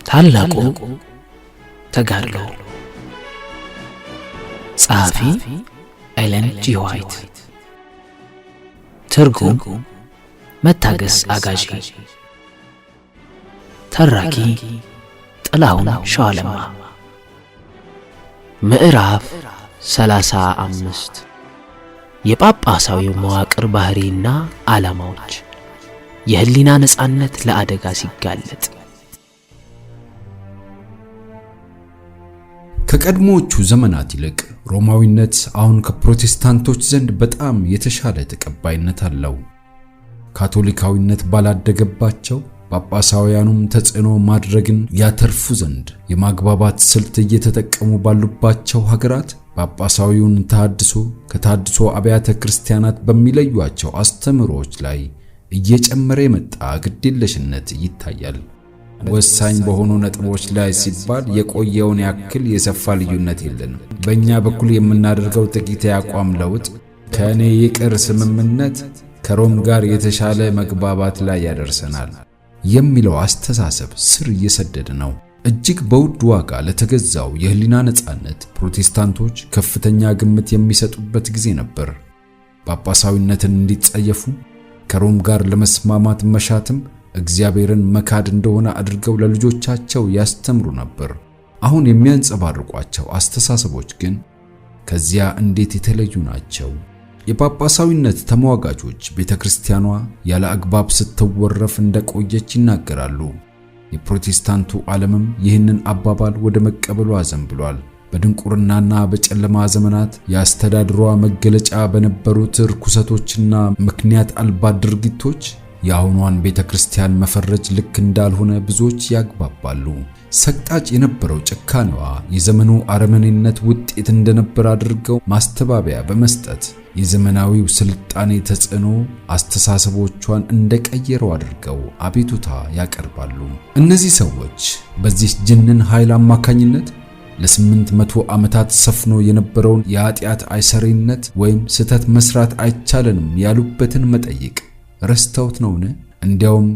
ታላቁ ተጋድሎ ጸሐፊ ኤለን ጂ ዋይት ትርጉም መታገስ አጋዢ ተራኪ ጥላሁን ሸዋለማ ምዕራፍ 35 የጳጳሳዊው መዋቅር ባህሪና ዓላማዎች የህሊና ነጻነት ለአደጋ ሲጋለጥ ከቀድሞቹ ዘመናት ይልቅ ሮማዊነት አሁን ከፕሮቴስታንቶች ዘንድ በጣም የተሻለ ተቀባይነት አለው። ካቶሊካዊነት ባላደገባቸው ጳጳሳውያኑም ተጽዕኖ ማድረግን ያተርፉ ዘንድ የማግባባት ስልት እየተጠቀሙ ባሉባቸው ሀገራት ጳጳሳዊውን ተሐድሶ ከታድሶ አብያተ ክርስቲያናት በሚለዩአቸው አስተምሮች ላይ እየጨመረ የመጣ ግዴለሽነት ይታያል። ወሳኝ በሆኑ ነጥቦች ላይ ሲባል የቆየውን ያክል የሰፋ ልዩነት የለንም። በእኛ በኩል የምናደርገው ጥቂት የአቋም ለውጥ ከእኔ ይቅር ስምምነት ከሮም ጋር የተሻለ መግባባት ላይ ያደርሰናል የሚለው አስተሳሰብ ስር እየሰደደ ነው። እጅግ በውድ ዋጋ ለተገዛው የህሊና ነጻነት ፕሮቴስታንቶች ከፍተኛ ግምት የሚሰጡበት ጊዜ ነበር። ጳጳሳዊነትን እንዲጸየፉ ከሮም ጋር ለመስማማት መሻትም እግዚአብሔርን መካድ እንደሆነ አድርገው ለልጆቻቸው ያስተምሩ ነበር። አሁን የሚያንጸባርቋቸው አስተሳሰቦች ግን ከዚያ እንዴት የተለዩ ናቸው? የጳጳሳዊነት ተሟጋቾች ቤተክርስቲያኗ ያለ አግባብ ስትወረፍ እንደቆየች ይናገራሉ። የፕሮቴስታንቱ ዓለምም ይህንን አባባል ወደ መቀበሉ አዘንብሏል። በድንቁርናና በጨለማ ዘመናት የአስተዳድሯ መገለጫ በነበሩት ርኩሰቶችና ምክንያት አልባ ድርጊቶች የአሁኗን ቤተክርስቲያን መፈረጅ ልክ እንዳልሆነ ብዙዎች ያግባባሉ። ሰቅጣጭ የነበረው ጭካኔዋ የዘመኑ አረመኔነት ውጤት እንደነበር አድርገው ማስተባበያ በመስጠት የዘመናዊው ስልጣኔ ተጽዕኖ አስተሳሰቦቿን እንደቀየረው አድርገው አቤቱታ ያቀርባሉ። እነዚህ ሰዎች በዚህ ጅንን ኃይል አማካኝነት ለ800 ዓመታት ሰፍኖ የነበረውን የኃጢአት አይሰሪነት ወይም ስተት መስራት አይቻለንም ያሉበትን መጠይቅ ረስተውት ነውን? እንዲያውም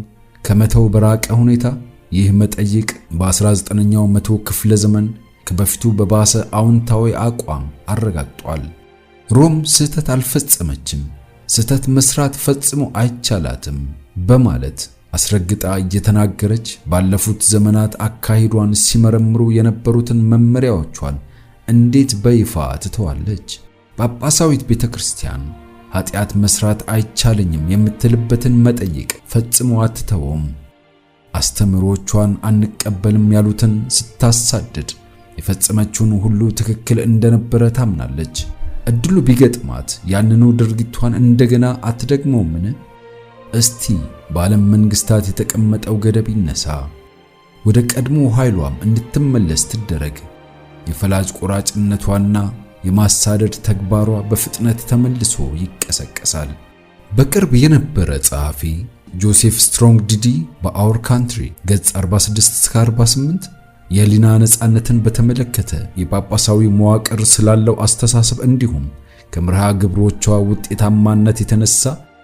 ከመተው በራቀ ሁኔታ ይህ መጠይቅ በ19ኛው መቶ ክፍለ ዘመን ከበፊቱ በባሰ አዎንታዊ አቋም አረጋግጧል። ሮም ስህተት አልፈጸመችም፣ ስህተት መስራት ፈጽሞ አይቻላትም በማለት አስረግጣ እየተናገረች ባለፉት ዘመናት አካሂዷን ሲመረምሩ የነበሩትን መመሪያዎቿን እንዴት በይፋ ትተዋለች? ጳጳሳዊት ቤተክርስቲያን ኃጢአት መስራት አይቻለኝም የምትልበትን መጠይቅ ፈጽሞ አትተውም። አስተምሮቿን አንቀበልም ያሉትን ስታሳድድ የፈጸመችውን ሁሉ ትክክል እንደነበረ ታምናለች። እድሉ ቢገጥማት ያንኑ ድርጊቷን እንደገና አትደግመውምን? እስቲ በዓለም መንግስታት የተቀመጠው ገደብ ይነሳ፣ ወደ ቀድሞ ኃይሏም እንድትመለስ ትደረግ። የፈላጭ ቆራጭነቷና የማሳደድ ተግባሯ በፍጥነት ተመልሶ ይቀሰቀሳል። በቅርብ የነበረ ጸሐፊ ጆሴፍ ስትሮንግ ዲዲ በአወር ካንትሪ ገጽ 46-48 የህሊና ነጻነትን በተመለከተ የጳጳሳዊ መዋቅር ስላለው አስተሳሰብ እንዲሁም ከመርሃ ግብሮቿ ውጤታማነት የተነሳ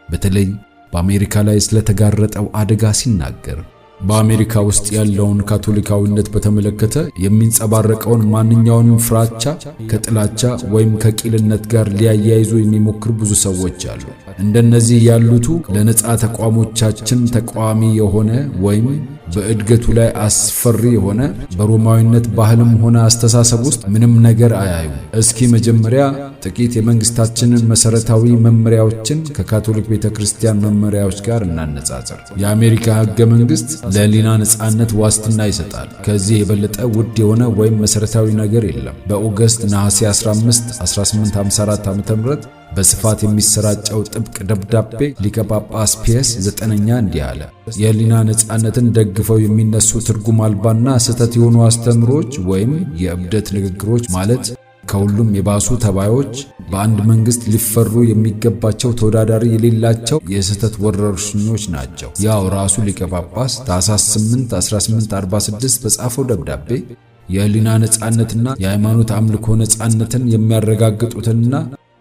በተለይ በአሜሪካ ላይ ስለተጋረጠው አደጋ ሲናገር በአሜሪካ ውስጥ ያለውን ካቶሊካዊነት በተመለከተ የሚንጸባረቀውን ማንኛውንም ፍራቻ ከጥላቻ ወይም ከቂልነት ጋር ሊያያይዙ የሚሞክሩ ብዙ ሰዎች አሉ። እንደነዚህ ያሉቱ ለነጻ ተቋሞቻችን ተቋሚ የሆነ ወይም በእድገቱ ላይ አስፈሪ የሆነ በሮማዊነት ባህልም ሆነ አስተሳሰብ ውስጥ ምንም ነገር አያዩ። እስኪ መጀመሪያ ጥቂት የመንግስታችንን መሰረታዊ መመሪያዎችን ከካቶሊክ ቤተክርስቲያን መመሪያዎች ጋር እናነጻጽር። የአሜሪካ ህገ መንግስት ለህሊና ነጻነት ዋስትና ይሰጣል። ከዚህ የበለጠ ውድ የሆነ ወይም መሰረታዊ ነገር የለም። በኦገስት ነሐሴ 15 1854 ዓ.ም በስፋት የሚሰራጨው ጥብቅ ደብዳቤ ሊቀ ጳጳስ ፒየስ 9ኛ እንዲህ አለ። የህሊና ነጻነትን ደግፈው የሚነሱ ትርጉም አልባና ስህተት የሆኑ አስተምሮች ወይም የእብደት ንግግሮች ማለት ከሁሉም የባሱ ተባዮች በአንድ መንግስት ሊፈሩ የሚገባቸው ተወዳዳሪ የሌላቸው የስህተት ወረርሽኞች ናቸው። ያው ራሱ ሊቀ ጳጳስ ታኅሳስ 8 1846 በጻፈው ደብዳቤ የህሊና ነጻነትና የሃይማኖት አምልኮ ነጻነትን የሚያረጋግጡትና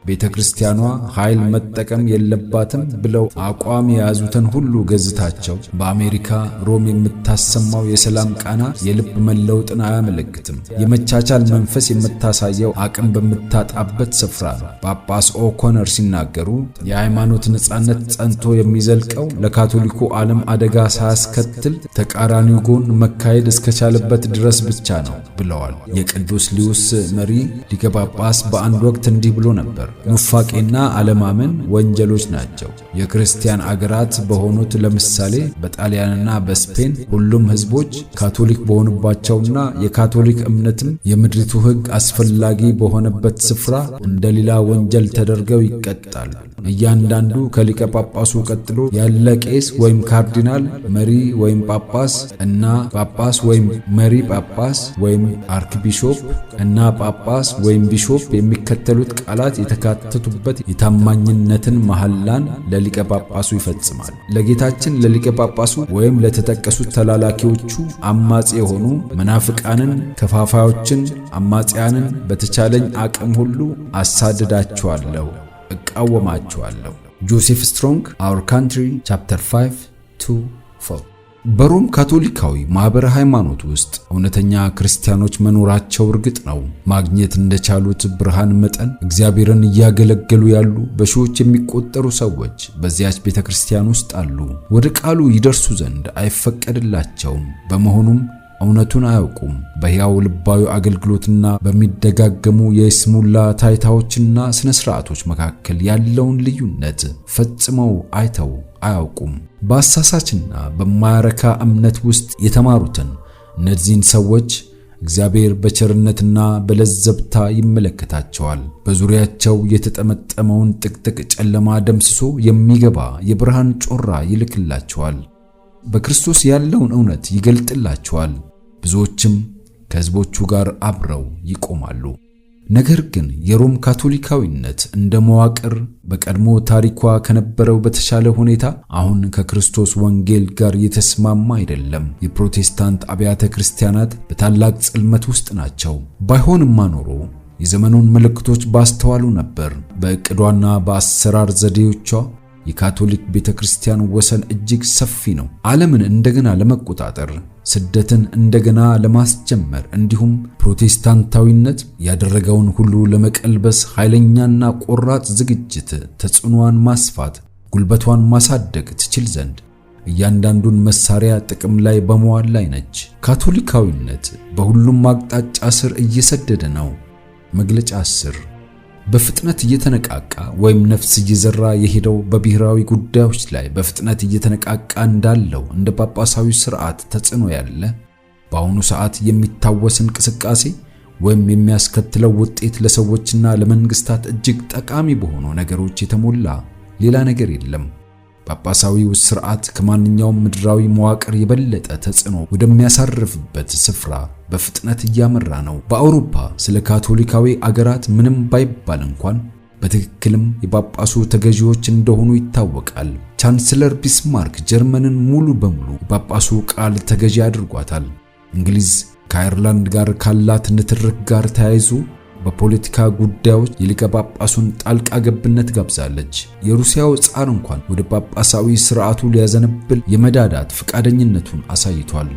ቤተክርስቲያኗ ኃይል መጠቀም የለባትም ብለው አቋም የያዙትን ሁሉ ገዝታቸው በአሜሪካ ሮም የምታሰማው የሰላም ቃና የልብ መለውጥን አያመለክትም። የመቻቻል መንፈስ የምታሳየው አቅም በምታጣበት ስፍራ ነው። ጳጳስ ኦኮነር ሲናገሩ የሃይማኖት ነጻነት ጸንቶ የሚዘልቀው ለካቶሊኩ ዓለም አደጋ ሳያስከትል ተቃራኒው ጎን መካሄድ እስከቻለበት ድረስ ብቻ ነው ብለዋል። የቅዱስ ሊዩስ መሪ ሊቀ ጳጳስ በአንድ ወቅት እንዲህ ብሎ ነበር። ኑፋቄና አለማመን ወንጀሎች ናቸው። የክርስቲያን አገራት በሆኑት ለምሳሌ በጣሊያንና በስፔን ሁሉም ህዝቦች ካቶሊክ በሆኑባቸውና የካቶሊክ እምነትም የምድሪቱ ሕግ አስፈላጊ በሆነበት ስፍራ እንደሌላ ወንጀል ተደርገው ይቀጣሉ። እያንዳንዱ ከሊቀ ጳጳሱ ቀጥሎ ያለ ቄስ ወይም ካርዲናል፣ መሪ ወይም ጳጳስ እና ጳጳስ ወይም መሪ ጳጳስ ወይም አርክቢሾፕ እና ጳጳስ ወይም ቢሾፕ የሚከተሉት ቃላት የተካተቱበት የታማኝነትን መሐላን ለሊቀ ጳጳሱ ይፈጽማል። ለጌታችን ለሊቀ ጳጳሱ ወይም ለተጠቀሱት ተላላኪዎቹ አማጺ የሆኑ መናፍቃንን፣ ከፋፋዮችን፣ አማጺያንን በተቻለኝ አቅም ሁሉ አሳድዳቸዋለሁ፣ እቃወማቸዋለሁ። ጆሴፍ ስትሮንግ Our Country Chapter 5-4 በሮም ካቶሊካዊ ማህበረ ሃይማኖት ውስጥ እውነተኛ ክርስቲያኖች መኖራቸው እርግጥ ነው። ማግኘት እንደቻሉት ብርሃን መጠን እግዚአብሔርን እያገለገሉ ያሉ በሺዎች የሚቆጠሩ ሰዎች በዚያች ቤተክርስቲያን ውስጥ አሉ። ወደ ቃሉ ይደርሱ ዘንድ አይፈቀድላቸውም። በመሆኑም እውነቱን አያውቁም። በሕያው ልባዊ አገልግሎትና በሚደጋገሙ የስሙላ ታይታዎችና ስነ ስርዓቶች መካከል ያለውን ልዩነት ፈጽመው አይተው አያውቁም። በአሳሳችና በማያረካ እምነት ውስጥ የተማሩትን እነዚህን ሰዎች እግዚአብሔር በቸርነትና በለዘብታ ይመለከታቸዋል። በዙሪያቸው የተጠመጠመውን ጥቅጥቅ ጨለማ ደምስሶ የሚገባ የብርሃን ጮራ ይልክላቸዋል። በክርስቶስ ያለውን እውነት ይገልጥላቸዋል። ብዙዎችም ከሕዝቦቹ ጋር አብረው ይቆማሉ። ነገር ግን የሮም ካቶሊካዊነት እንደ መዋቅር በቀድሞ ታሪኳ ከነበረው በተሻለ ሁኔታ አሁን ከክርስቶስ ወንጌል ጋር የተስማማ አይደለም። የፕሮቴስታንት አብያተ ክርስቲያናት በታላቅ ጽልመት ውስጥ ናቸው። ባይሆንማ ኖሮ የዘመኑን ምልክቶች ባስተዋሉ ነበር። በእቅዷና በአሰራር ዘዴዎቿ የካቶሊክ ቤተክርስቲያን ወሰን እጅግ ሰፊ ነው። ዓለምን እንደገና ለመቆጣጠር፣ ስደትን እንደገና ለማስጀመር እንዲሁም ፕሮቴስታንታዊነት ያደረገውን ሁሉ ለመቀልበስ ኃይለኛና ቆራጥ ዝግጅት፣ ተጽዕኖዋን ማስፋት፣ ጉልበቷን ማሳደግ ትችል ዘንድ እያንዳንዱን መሳሪያ ጥቅም ላይ በመዋል ላይ ነች። ካቶሊካዊነት በሁሉም አቅጣጫ ስር እየሰደደ ነው። መግለጫ 10 በፍጥነት እየተነቃቃ ወይም ነፍስ እየዘራ የሄደው በብሔራዊ ጉዳዮች ላይ በፍጥነት እየተነቃቃ እንዳለው እንደ ጳጳሳዊ ሥርዓት ተጽዕኖ ያለ በአሁኑ ሰዓት የሚታወስ እንቅስቃሴ ወይም የሚያስከትለው ውጤት ለሰዎችና ለመንግስታት እጅግ ጠቃሚ በሆኑ ነገሮች የተሞላ ሌላ ነገር የለም። ጳጳሳዊው ሥርዓት ከማንኛውም ምድራዊ መዋቅር የበለጠ ተጽዕኖ ወደሚያሳርፍበት ስፍራ በፍጥነት እያመራ ነው። በአውሮፓ ስለ ካቶሊካዊ አገራት ምንም ባይባል እንኳን በትክክልም የጳጳሱ ተገዢዎች እንደሆኑ ይታወቃል። ቻንስለር ቢስማርክ ጀርመንን ሙሉ በሙሉ የጳጳሱ ቃል ተገዢ አድርጓታል። እንግሊዝ ከአየርላንድ ጋር ካላት ንትርክ ጋር ተያይዞ በፖለቲካ ጉዳዮች የሊቀ ጳጳሱን ጣልቃ ገብነት ጋብዛለች። የሩሲያው ጻር እንኳን ወደ ጳጳሳዊ ሥርዓቱ ሊያዘነብል የመዳዳት ፈቃደኝነቱን አሳይቷል።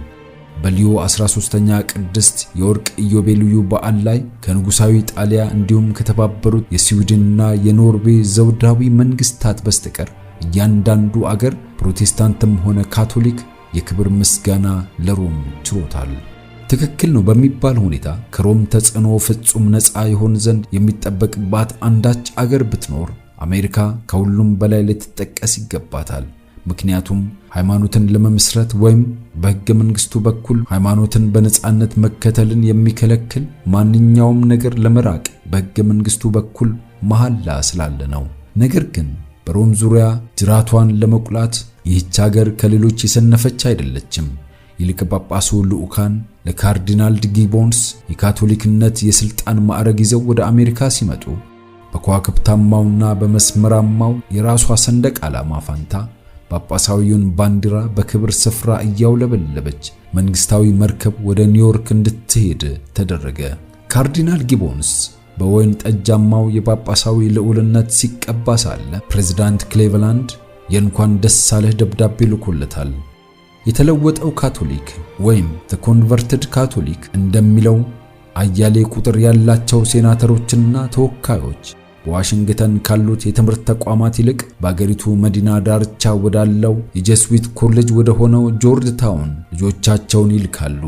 በሊዮ 13ኛ ቅድስት የወርቅ ኢዮቤልዩ በዓል ላይ ከንጉሳዊ ጣሊያ እንዲሁም ከተባበሩት የስዊድንና የኖርዌይ ዘውዳዊ መንግስታት በስተቀር እያንዳንዱ አገር ፕሮቴስታንትም ሆነ ካቶሊክ የክብር ምስጋና ለሮም ችሮታል። ትክክል ነው በሚባል ሁኔታ ከሮም ተጽዕኖ ፍጹም ነፃ ይሆን ዘንድ የሚጠበቅባት አንዳች አገር ብትኖር አሜሪካ ከሁሉም በላይ ልትጠቀስ ይገባታል። ምክንያቱም ሃይማኖትን ለመመስረት ወይም በሕገ መንግስቱ በኩል ሃይማኖትን በነፃነት መከተልን የሚከለክል ማንኛውም ነገር ለመራቅ በሕገ መንግስቱ በኩል መሐላ ስላለ ነው። ነገር ግን በሮም ዙሪያ ጅራቷን ለመቁላት ይህች ሀገር ከሌሎች የሰነፈች አይደለችም። የሊቀ ጳጳሱ ልዑካን ለካርዲናል ጊቦንስ የካቶሊክነት የስልጣን ማዕረግ ይዘው ወደ አሜሪካ ሲመጡ በከዋክብታማውና በመስመራማው የራሷ ሰንደቅ ዓላማ ፋንታ ጳጳሳዊውን ባንዲራ በክብር ስፍራ እያውለበለበች መንግስታዊ መርከብ ወደ ኒውዮርክ እንድትሄድ ተደረገ። ካርዲናል ጊቦንስ በወይን ጠጃማው የጳጳሳዊ ልዑልነት ሲቀባ ሳለ ፕሬዝዳንት ክሌቭላንድ የእንኳን ደስ አለህ ደብዳቤ ልኮለታል። የተለወጠው ካቶሊክ ወይም the converted ካቶሊክ እንደሚለው አያሌ ቁጥር ያላቸው ሴናተሮችና ተወካዮች በዋሽንግተን ካሉት የትምህርት ተቋማት ይልቅ በአገሪቱ መዲና ዳርቻ ወዳለው የጀስዊት ኮሌጅ ወደ ሆነው ጆርጅ ታውን ልጆቻቸውን ይልካሉ።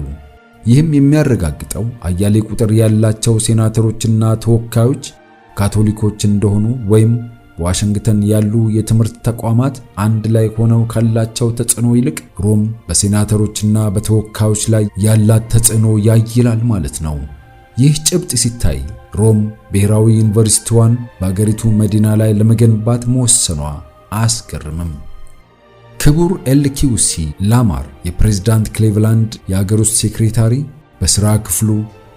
ይህም የሚያረጋግጠው አያሌ ቁጥር ያላቸው ሴናተሮችና ተወካዮች ካቶሊኮች እንደሆኑ ወይም በዋሽንግተን ያሉ የትምህርት ተቋማት አንድ ላይ ሆነው ካላቸው ተጽዕኖ ይልቅ ሮም በሴናተሮችና በተወካዮች ላይ ያላት ተጽዕኖ ያይላል ማለት ነው። ይህ ጭብጥ ሲታይ ሮም ብሔራዊ ዩኒቨርሲቲዋን በአገሪቱ መዲና ላይ ለመገንባት መወሰኗ አያስገርምም። ክቡር ኤልኪውሲ ላማር የፕሬዝዳንት ክሌቭላንድ የአገር ውስጥ ሴክሬታሪ በሥራ ክፍሉ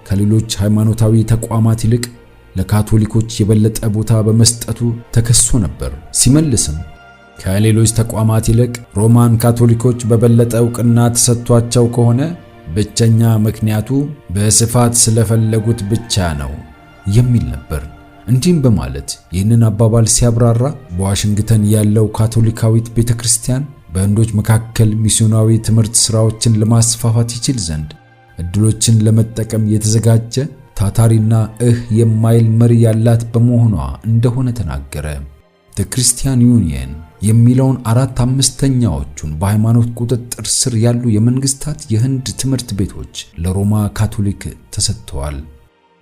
ከሌሎች ሃይማኖታዊ ተቋማት ይልቅ ለካቶሊኮች የበለጠ ቦታ በመስጠቱ ተከሶ ነበር። ሲመልስም ከሌሎች ተቋማት ይልቅ ሮማን ካቶሊኮች በበለጠ ዕውቅና ተሰጥቷቸው ከሆነ ብቸኛ ምክንያቱ በስፋት ስለፈለጉት ብቻ ነው የሚል ነበር። እንዲህም በማለት ይህንን አባባል ሲያብራራ በዋሽንግተን ያለው ካቶሊካዊት ቤተክርስቲያን በህንዶች መካከል ሚስዮናዊ ትምህርት ሥራዎችን ለማስፋፋት ይችል ዘንድ እድሎችን ለመጠቀም የተዘጋጀ ታታሪና የማይል መሪ ያላት በመሆኗ እንደሆነ ተናገረ። the Christian Union የሚለውን 4/5ኛዎቹን በሃይማኖት ቁጥጥር ስር ያሉ የመንግስታት የህንድ ትምህርት ቤቶች ለሮማ ካቶሊክ ተሰጥተዋል።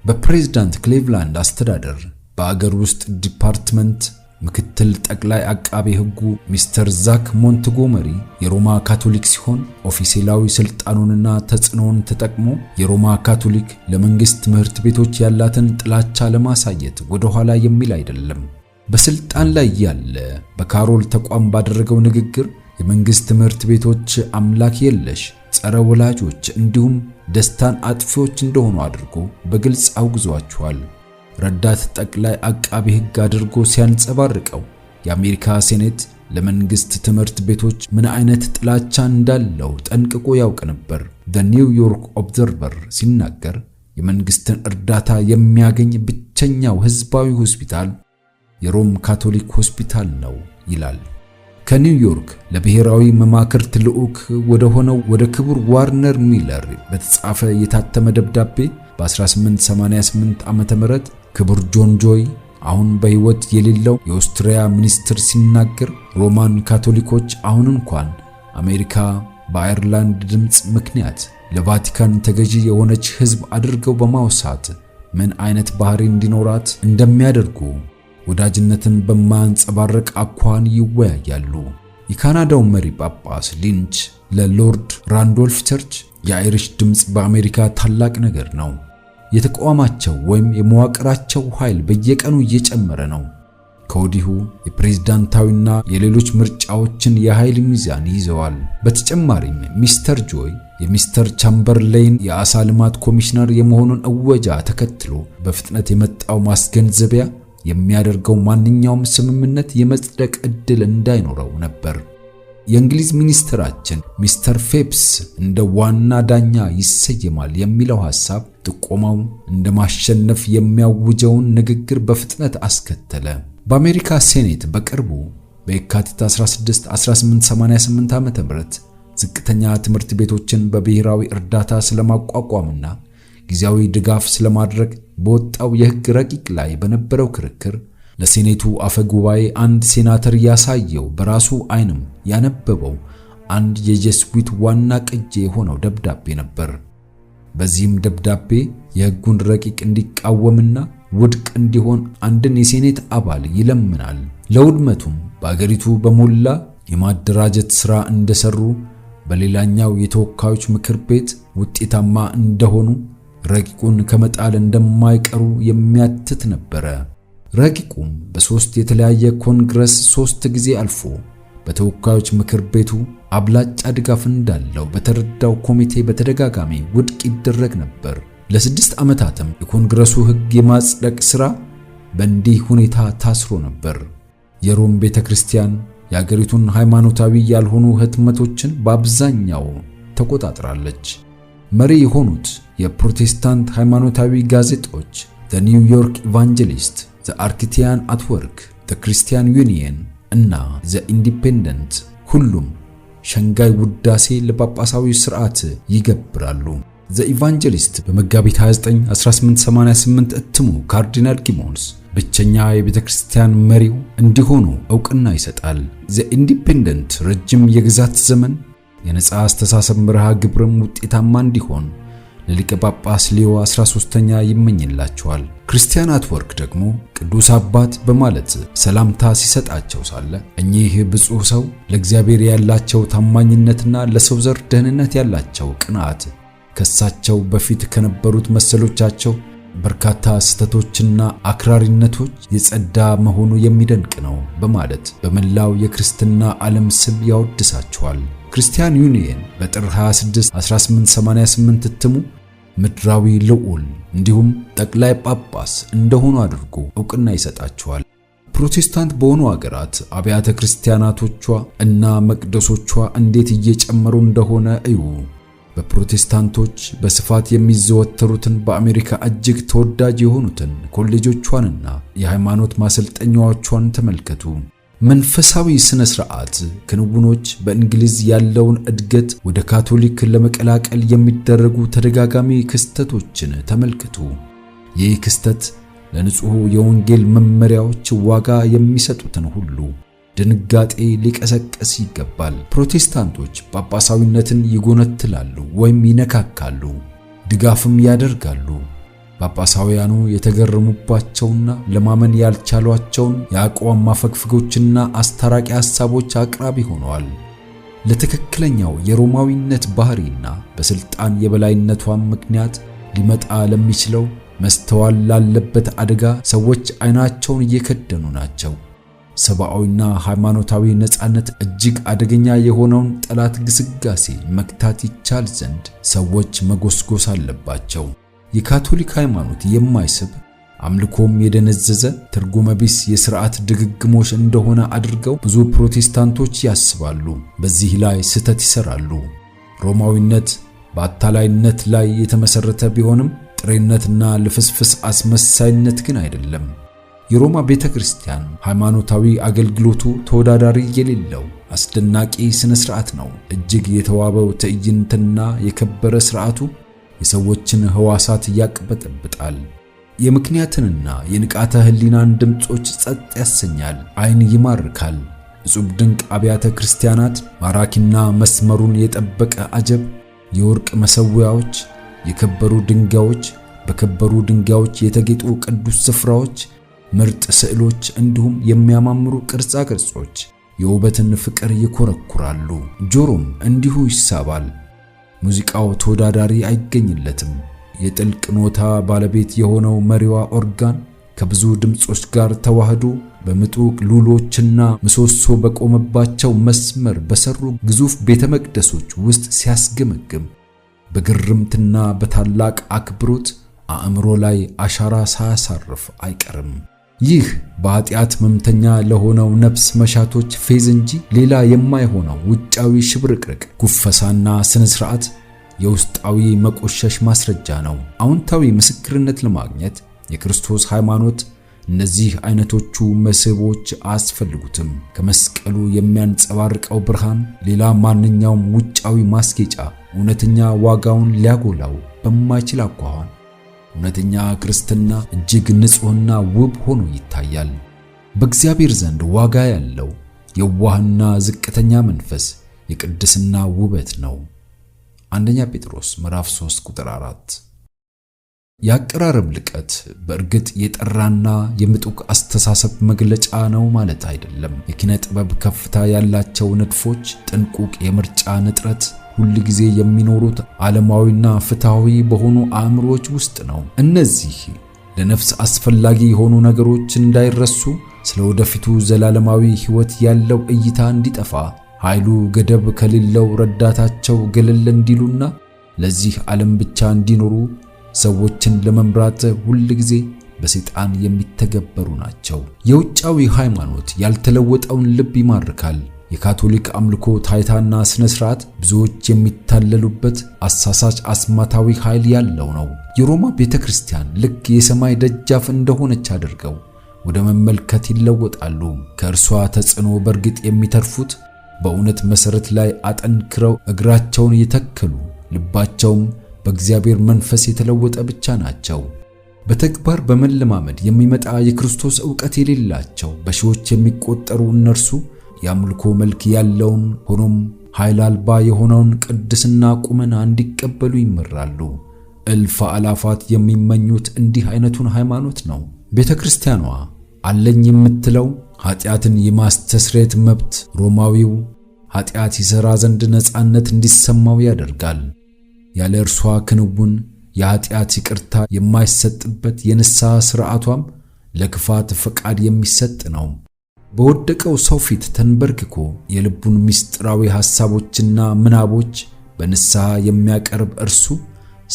በፕሬዝዳንት ክሌቭላንድ አስተዳደር በአገር ውስጥ ዲፓርትመንት ምክትል ጠቅላይ አቃቤ ሕጉ ሚስተር ዛክ ሞንትጎመሪ የሮማ ካቶሊክ ሲሆን ኦፊሴላዊ ስልጣኑንና ተጽዕኖውን ተጠቅሞ የሮማ ካቶሊክ ለመንግስት ትምህርት ቤቶች ያላትን ጥላቻ ለማሳየት ወደ ኋላ የሚል አይደለም። በስልጣን ላይ ያለ በካሮል ተቋም ባደረገው ንግግር የመንግስት ትምህርት ቤቶች አምላክ የለሽ ጸረ ወላጆች እንዲሁም ደስታን አጥፊዎች እንደሆኑ አድርጎ በግልጽ አውግዟቸዋል። ረዳት ጠቅላይ አቃቤ ሕግ አድርጎ ሲያንጸባርቀው የአሜሪካ ሴኔት ለመንግስት ትምህርት ቤቶች ምን አይነት ጥላቻ እንዳለው ጠንቅቆ ያውቅ ነበር። the New York Observer ሲናገር የመንግስትን እርዳታ የሚያገኝ ብቸኛው ህዝባዊ ሆስፒታል የሮም ካቶሊክ ሆስፒታል ነው ይላል። ከኒውዮርክ ለብሔራዊ መማክርት ልዑክ ወደ ሆነው ወደ ክቡር ዋርነር ሚለር በተጻፈ የታተመ ደብዳቤ በ1888 ዓመተ ምህረት ክቡር ጆን ጆይ አሁን በህይወት የሌለው የኦስትሪያ ሚኒስትር ሲናገር ሮማን ካቶሊኮች አሁን እንኳን አሜሪካ በአየርላንድ ድምጽ ምክንያት ለቫቲካን ተገዢ የሆነች ህዝብ አድርገው በማውሳት ምን አይነት ባህሪ እንዲኖራት እንደሚያደርጉ ወዳጅነትን በማንጸባረቅ አኳን ይወያያሉ። የካናዳው መሪ ጳጳስ ሊንች ለሎርድ ራንዶልፍ ቸርች የአይሪሽ ድምጽ በአሜሪካ ታላቅ ነገር ነው። የተቋማቸው ወይም የመዋቅራቸው ኃይል በየቀኑ እየጨመረ ነው። ከወዲሁ የፕሬዝዳንታዊና የሌሎች ምርጫዎችን የኃይል ሚዛን ይዘዋል። በተጨማሪም ሚስተር ጆይ የሚስተር ቻምበርሌን የአሳ ልማት ኮሚሽነር የመሆኑን እወጃ ተከትሎ በፍጥነት የመጣው ማስገንዘቢያ የሚያደርገው ማንኛውም ስምምነት የመጽደቅ ዕድል እንዳይኖረው ነበር። የእንግሊዝ ሚኒስትራችን ሚስተር ፌፕስ እንደ ዋና ዳኛ ይሰየማል የሚለው ሐሳብ ጥቆማው እንደማሸነፍ የሚያውጀውን ንግግር በፍጥነት አስከተለ። በአሜሪካ ሴኔት በቅርቡ በየካቲት 16 1888 ዓ.ም ዝቅተኛ ትምህርት ቤቶችን በብሔራዊ እርዳታ ስለማቋቋምና ጊዜያዊ ድጋፍ ስለማድረግ በወጣው የሕግ ረቂቅ ላይ በነበረው ክርክር ለሴኔቱ አፈ ጉባኤ አንድ ሴናተር ያሳየው በራሱ ዓይንም ያነበበው አንድ የጀስዊት ዋና ቅጂ የሆነው ደብዳቤ ነበር። በዚህም ደብዳቤ የሕጉን ረቂቅ እንዲቃወምና ውድቅ እንዲሆን አንድን የሴኔት አባል ይለምናል። ለውድመቱም በአገሪቱ በሞላ የማደራጀት ሥራ እንደሰሩ፣ በሌላኛው የተወካዮች ምክር ቤት ውጤታማ እንደሆኑ፣ ረቂቁን ከመጣል እንደማይቀሩ የሚያትት ነበረ። ረቂቁም በሶስት የተለያየ ኮንግረስ 3 ጊዜ አልፎ በተወካዮች ምክር ቤቱ አብላጫ ድጋፍ እንዳለው በተረዳው ኮሚቴ በተደጋጋሚ ውድቅ ይደረግ ነበር። ለ6 ዓመታትም የኮንግረሱ ሕግ የማጽደቅ ሥራ በእንዲህ ሁኔታ ታስሮ ነበር። የሮም ቤተክርስቲያን የአገሪቱን ሃይማኖታዊ ያልሆኑ ህትመቶችን በአብዛኛው ተቆጣጥራለች። መሪ የሆኑት የፕሮቴስታንት ሃይማኖታዊ ጋዜጦች ዘ ኒውዮርክ ኢቫንጀሊስት፣ ዘ አርክቲያን አት ወርክ፣ ዘ ክርስቲያን ዩኒየን እና ዘ ኢንዲፔንደንት ሁሉም ሸንጋይ ውዳሴ ለጳጳሳዊ ሥርዓት ይገብራሉ። ዘ ኢቫንጀሊስት በመጋቢት 29 1888 እትሙ ካርዲናል ጊሞንስ ብቸኛ የቤተ ክርስቲያን መሪው እንዲሆኑ ዕውቅና ይሰጣል። ዘ ኢንዲፔንደንት ረጅም የግዛት ዘመን የነጻ አስተሳሰብ መርሃ ግብርም ውጤታማ እንዲሆን ለሊቀ ጳጳስ ሊዮ 13ኛ ይመኝላቸዋል። ክርስቲያን አት ወርክ ደግሞ ቅዱስ አባት በማለት ሰላምታ ሲሰጣቸው ሳለ እኚህ ብፁዕ ሰው ለእግዚአብሔር ያላቸው ታማኝነትና ለሰው ዘር ደህንነት ያላቸው ቅንዓት ከሳቸው በፊት ከነበሩት መሰሎቻቸው በርካታ ስህተቶችና አክራሪነቶች የጸዳ መሆኑ የሚደንቅ ነው በማለት በመላው የክርስትና ዓለም ስም ያወድሳቸዋል። ክርስቲያን ዩኒየን በጥር 26 1888 እትሙ ምድራዊ ልዑል እንዲሁም ጠቅላይ ጳጳስ እንደሆኑ አድርጎ ዕውቅና ይሰጣቸዋል። ፕሮቴስታንት በሆኑ አገራት አብያተ ክርስቲያናቶቿ እና መቅደሶቿ እንዴት እየጨመሩ እንደሆነ እዩ። በፕሮቴስታንቶች በስፋት የሚዘወተሩትን በአሜሪካ እጅግ ተወዳጅ የሆኑትን ኮሌጆቿንና የሃይማኖት ማሰልጠኛዎቿን ተመልከቱ። መንፈሳዊ ስነ ሥርዓት ክንውኖች በእንግሊዝ ያለውን እድገት ወደ ካቶሊክ ለመቀላቀል የሚደረጉ ተደጋጋሚ ክስተቶችን ተመልከቱ። ይህ ክስተት ለንጹሕ የወንጌል መመሪያዎች ዋጋ የሚሰጡትን ሁሉ ድንጋጤ ሊቀሰቀስ ይገባል። ፕሮቴስታንቶች ጳጳሳዊነትን ይጎነትላሉ ወይም ይነካካሉ፣ ድጋፍም ያደርጋሉ። ጳጳሳውያኑ የተገረሙባቸውና ለማመን ያልቻሏቸውን የአቋም ማፈግፈጎችና አስታራቂ ሐሳቦች አቅራቢ ሆነዋል። ለትክክለኛው የሮማዊነት ባህሪና በስልጣን የበላይነቷን ምክንያት ሊመጣ ለሚችለው መስተዋል ላለበት አደጋ ሰዎች አይናቸውን እየከደኑ ናቸው። ሰብአዊና ሃይማኖታዊ ነጻነት እጅግ አደገኛ የሆነውን ጠላት ግስጋሴ መክታት ይቻል ዘንድ ሰዎች መጎስጎስ አለባቸው። የካቶሊክ ሃይማኖት የማይስብ አምልኮም የደነዘዘ ትርጉመ ቢስ የሥርዓት ድግግሞሽ እንደሆነ አድርገው ብዙ ፕሮቴስታንቶች ያስባሉ። በዚህ ላይ ስህተት ይሰራሉ። ሮማዊነት በአታላይነት ላይ የተመሰረተ ቢሆንም ጥሬነትና ልፍስፍስ አስመሳይነት ግን አይደለም። የሮማ ቤተክርስቲያን ሃይማኖታዊ አገልግሎቱ ተወዳዳሪ የሌለው አስደናቂ ስነ ሥርዓት ነው። እጅግ የተዋበው ትዕይንትና የከበረ ሥርዓቱ የሰዎችን ሕዋሳት ያቅበጠብጣል። የምክንያትንና የንቃተ ሕሊናን ድምጾች ጸጥ ያሰኛል፣ ዓይን ይማርካል። እጹብ ድንቅ አብያተ ክርስቲያናት፣ ማራኪና መስመሩን የጠበቀ አጀብ፣ የወርቅ መሠዊያዎች፣ የከበሩ ድንጋዮች፣ በከበሩ ድንጋዮች የተጌጡ ቅዱስ ስፍራዎች፣ ምርጥ ስዕሎች እንዲሁም የሚያማምሩ ቅርጻ ቅርጾች የውበትን ፍቅር ይኮረኩራሉ። ጆሮም እንዲሁ ይሳባል። ሙዚቃው ተወዳዳሪ አይገኝለትም። የጥልቅ ኖታ ባለቤት የሆነው መሪዋ ኦርጋን ከብዙ ድምጾች ጋር ተዋህዶ በምጡቅ ሉሎችና ምሰሶ በቆመባቸው መስመር በሰሩ ግዙፍ ቤተ መቅደሶች ውስጥ ሲያስገመግም በግርምትና በታላቅ አክብሮት አእምሮ ላይ አሻራ ሳያሳርፍ አይቀርም። ይህ በኃጢአት መምተኛ ለሆነው ነፍስ መሻቶች ፌዝ እንጂ ሌላ የማይሆነው ውጫዊ ሽብርቅርቅ ጉፈሳና ስነ ሥርዓት የውስጣዊ መቆሸሽ ማስረጃ ነው። አዎንታዊ ምስክርነት ለማግኘት የክርስቶስ ሃይማኖት እነዚህ አይነቶቹ መስህቦች አያስፈልጉትም። ከመስቀሉ የሚያንጸባርቀው ብርሃን ሌላ ማንኛውም ውጫዊ ማስጌጫ እውነተኛ ዋጋውን ሊያጎላው በማይችል አኳኋን እውነተኛ ክርስትና እጅግ ንጹሕና ውብ ሆኖ ይታያል። በእግዚአብሔር ዘንድ ዋጋ ያለው የዋህና ዝቅተኛ መንፈስ የቅድስና ውበት ነው። አንደኛ ጴጥሮስ ምዕራፍ 3 ቁጥር 4። የአቀራረብ ልቀት በእርግጥ የጠራና የምጡቅ አስተሳሰብ መግለጫ ነው ማለት አይደለም። የኪነ ጥበብ ከፍታ ያላቸው ንድፎች፣ ጥንቁቅ የምርጫ ንጥረት ሁል ጊዜ የሚኖሩት ዓለማዊና ፍትሃዊ በሆኑ አእምሮዎች ውስጥ ነው። እነዚህ ለነፍስ አስፈላጊ የሆኑ ነገሮች እንዳይረሱ፣ ስለ ወደፊቱ ዘላለማዊ ሕይወት ያለው እይታ እንዲጠፋ፣ ኃይሉ ገደብ ከሌለው ረዳታቸው ገለል እንዲሉና ለዚህ ዓለም ብቻ እንዲኖሩ ሰዎችን ለመምራት ሁል ጊዜ በሰይጣን የሚተገበሩ ናቸው። የውጫዊ ሃይማኖት ያልተለወጠውን ልብ ይማርካል። የካቶሊክ አምልኮ ታይታና ስነ ስርዓት ብዙዎች የሚታለሉበት አሳሳች አስማታዊ ኃይል ያለው ነው። የሮማ ቤተክርስቲያን ልክ የሰማይ ደጃፍ እንደሆነች አድርገው ወደ መመልከት ይለወጣሉ። ከእርሷ ተጽዕኖ በርግጥ የሚተርፉት በእውነት መሰረት ላይ አጠንክረው እግራቸውን የተከሉ ልባቸውም በእግዚአብሔር መንፈስ የተለወጠ ብቻ ናቸው። በተግባር በመለማመድ የሚመጣ የክርስቶስ ዕውቀት የሌላቸው በሺዎች የሚቆጠሩ እነርሱ የአምልኮ መልክ ያለውን ሆኖም ኃይል አልባ የሆነውን ቅድስና ቁመና እንዲቀበሉ ይመራሉ። እልፍ አላፋት የሚመኙት እንዲህ አይነቱን ሃይማኖት ነው። ቤተክርስቲያኗ አለኝ የምትለው ኃጢአትን የማስተስረየት መብት ሮማዊው ኃጢአት ይሰራ ዘንድ ነፃነት እንዲሰማው ያደርጋል። ያለ እርሷ ክንውን የኃጢአት ይቅርታ የማይሰጥበት የንስሐ ሥርዓቷም ለክፋት ፈቃድ የሚሰጥ ነው። በወደቀው ሰው ፊት ተንበርክኮ የልቡን ምስጢራዊ ሐሳቦችና ምናቦች በንስሐ የሚያቀርብ እርሱ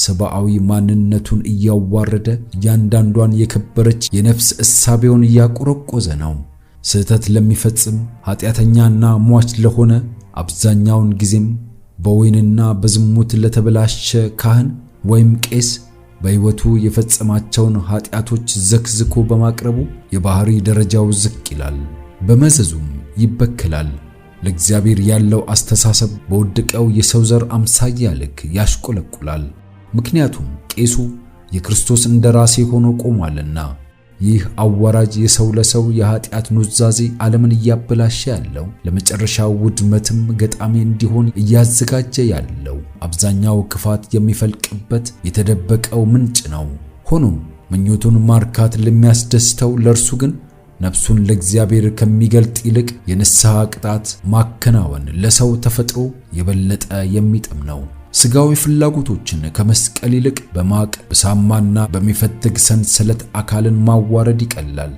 ሰብአዊ ማንነቱን እያዋረደ እያንዳንዷን የከበረች የነፍስ እሳቤውን እያቆረቆዘ ነው። ስህተት ለሚፈጽም ኃጢአተኛና ሟች ለሆነ አብዛኛውን ጊዜም በወይንና በዝሙት ለተበላሸ ካህን ወይም ቄስ በሕይወቱ የፈጸማቸውን ኃጢአቶች ዘክዝኮ በማቅረቡ የባህሪ ደረጃው ዝቅ ይላል፣ በመዘዙም ይበከላል። ለእግዚአብሔር ያለው አስተሳሰብ በወደቀው የሰው ዘር አምሳያ ልክ ያሽቆለቁላል። ምክንያቱም ቄሱ የክርስቶስ እንደራሴ ሆኖ ቆሟልና። ይህ አዋራጅ የሰው ለሰው የኃጢአት ኑዛዜ ዓለምን እያበላሸ ያለው ለመጨረሻው ውድመትም ገጣሚ እንዲሆን እያዘጋጀ ያለው አብዛኛው ክፋት የሚፈልቅበት የተደበቀው ምንጭ ነው። ሆኖም ምኞቱን ማርካት ለሚያስደስተው ለእርሱ ግን ነፍሱን ለእግዚአብሔር ከሚገልጥ ይልቅ የንስሐ ቅጣት ማከናወን ለሰው ተፈጥሮ የበለጠ የሚጥም ነው። ሥጋዊ ፍላጎቶችን ከመስቀል ይልቅ በማቅ በሳማና በሚፈትግ ሰንሰለት አካልን ማዋረድ ይቀላል።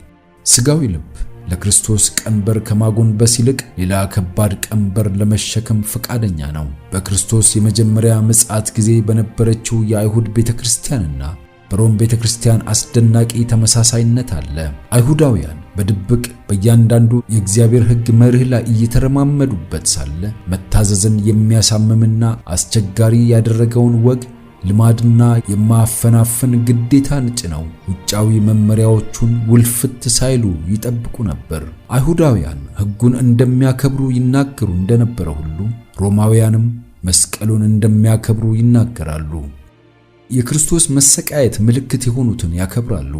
ሥጋዊ ልብ ለክርስቶስ ቀንበር ከማጎንበስ ይልቅ ሌላ ከባድ ቀንበር ለመሸከም ፈቃደኛ ነው። በክርስቶስ የመጀመሪያ ምጽአት ጊዜ በነበረችው የአይሁድ ቤተክርስቲያንና በሮም ቤተክርስቲያን አስደናቂ ተመሳሳይነት አለ። አይሁዳውያን በድብቅ በእያንዳንዱ የእግዚአብሔር ሕግ መርህ ላይ እየተረማመዱበት ሳለ መታዘዝን የሚያሳምምና አስቸጋሪ ያደረገውን ወግ ልማድና የማፈናፈን ግዴታን ጭነው ውጫዊ መመሪያዎቹን ውልፍት ሳይሉ ይጠብቁ ነበር። አይሁዳውያን ሕጉን እንደሚያከብሩ ይናገሩ እንደነበረ ሁሉ ሮማውያንም መስቀሉን እንደሚያከብሩ ይናገራሉ። የክርስቶስ መሰቃየት ምልክት የሆኑትን ያከብራሉ።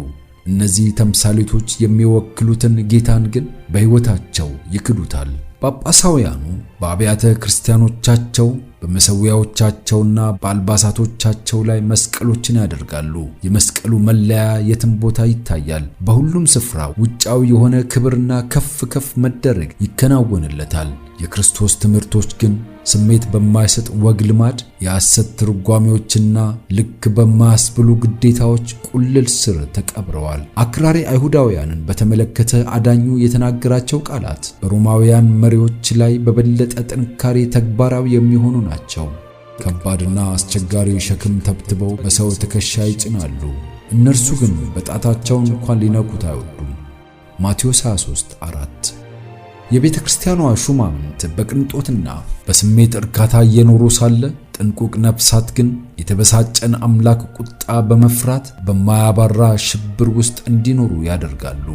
እነዚህ ተምሳሌቶች የሚወክሉትን ጌታን ግን በሕይወታቸው ይክዱታል። ጳጳሳውያኑ በአብያተ ክርስቲያኖቻቸው በመሠዊያዎቻቸውና በአልባሳቶቻቸው ላይ መስቀሎችን ያደርጋሉ። የመስቀሉ መለያ የትም ቦታ ይታያል። በሁሉም ስፍራ ውጫዊ የሆነ ክብርና ከፍ ከፍ መደረግ ይከናወንለታል። የክርስቶስ ትምህርቶች ግን ስሜት በማይሰጥ ወግ ልማድ፣ የሐሰት ትርጓሜዎችና ልክ በማያስብሉ ግዴታዎች ቁልል ስር ተቀብረዋል። አክራሪ አይሁዳውያንን በተመለከተ አዳኙ የተናገራቸው ቃላት በሮማውያን መሪዎች ላይ በበለጠ ጥንካሬ ተግባራዊ የሚሆኑ ናቸው። ከባድና አስቸጋሪ ሸክም ተብትበው በሰው ትከሻ ይጭናሉ። እነርሱ ግን በጣታቸው እንኳን ሊነኩት አይወዱም። ማቴዎስ 23:4 የቤተ ክርስቲያኗ ሹማምንት በቅንጦትና በስሜት እርካታ እየኖሩ ሳለ ጥንቁቅ ነፍሳት ግን የተበሳጨን አምላክ ቁጣ በመፍራት በማያባራ ሽብር ውስጥ እንዲኖሩ ያደርጋሉ።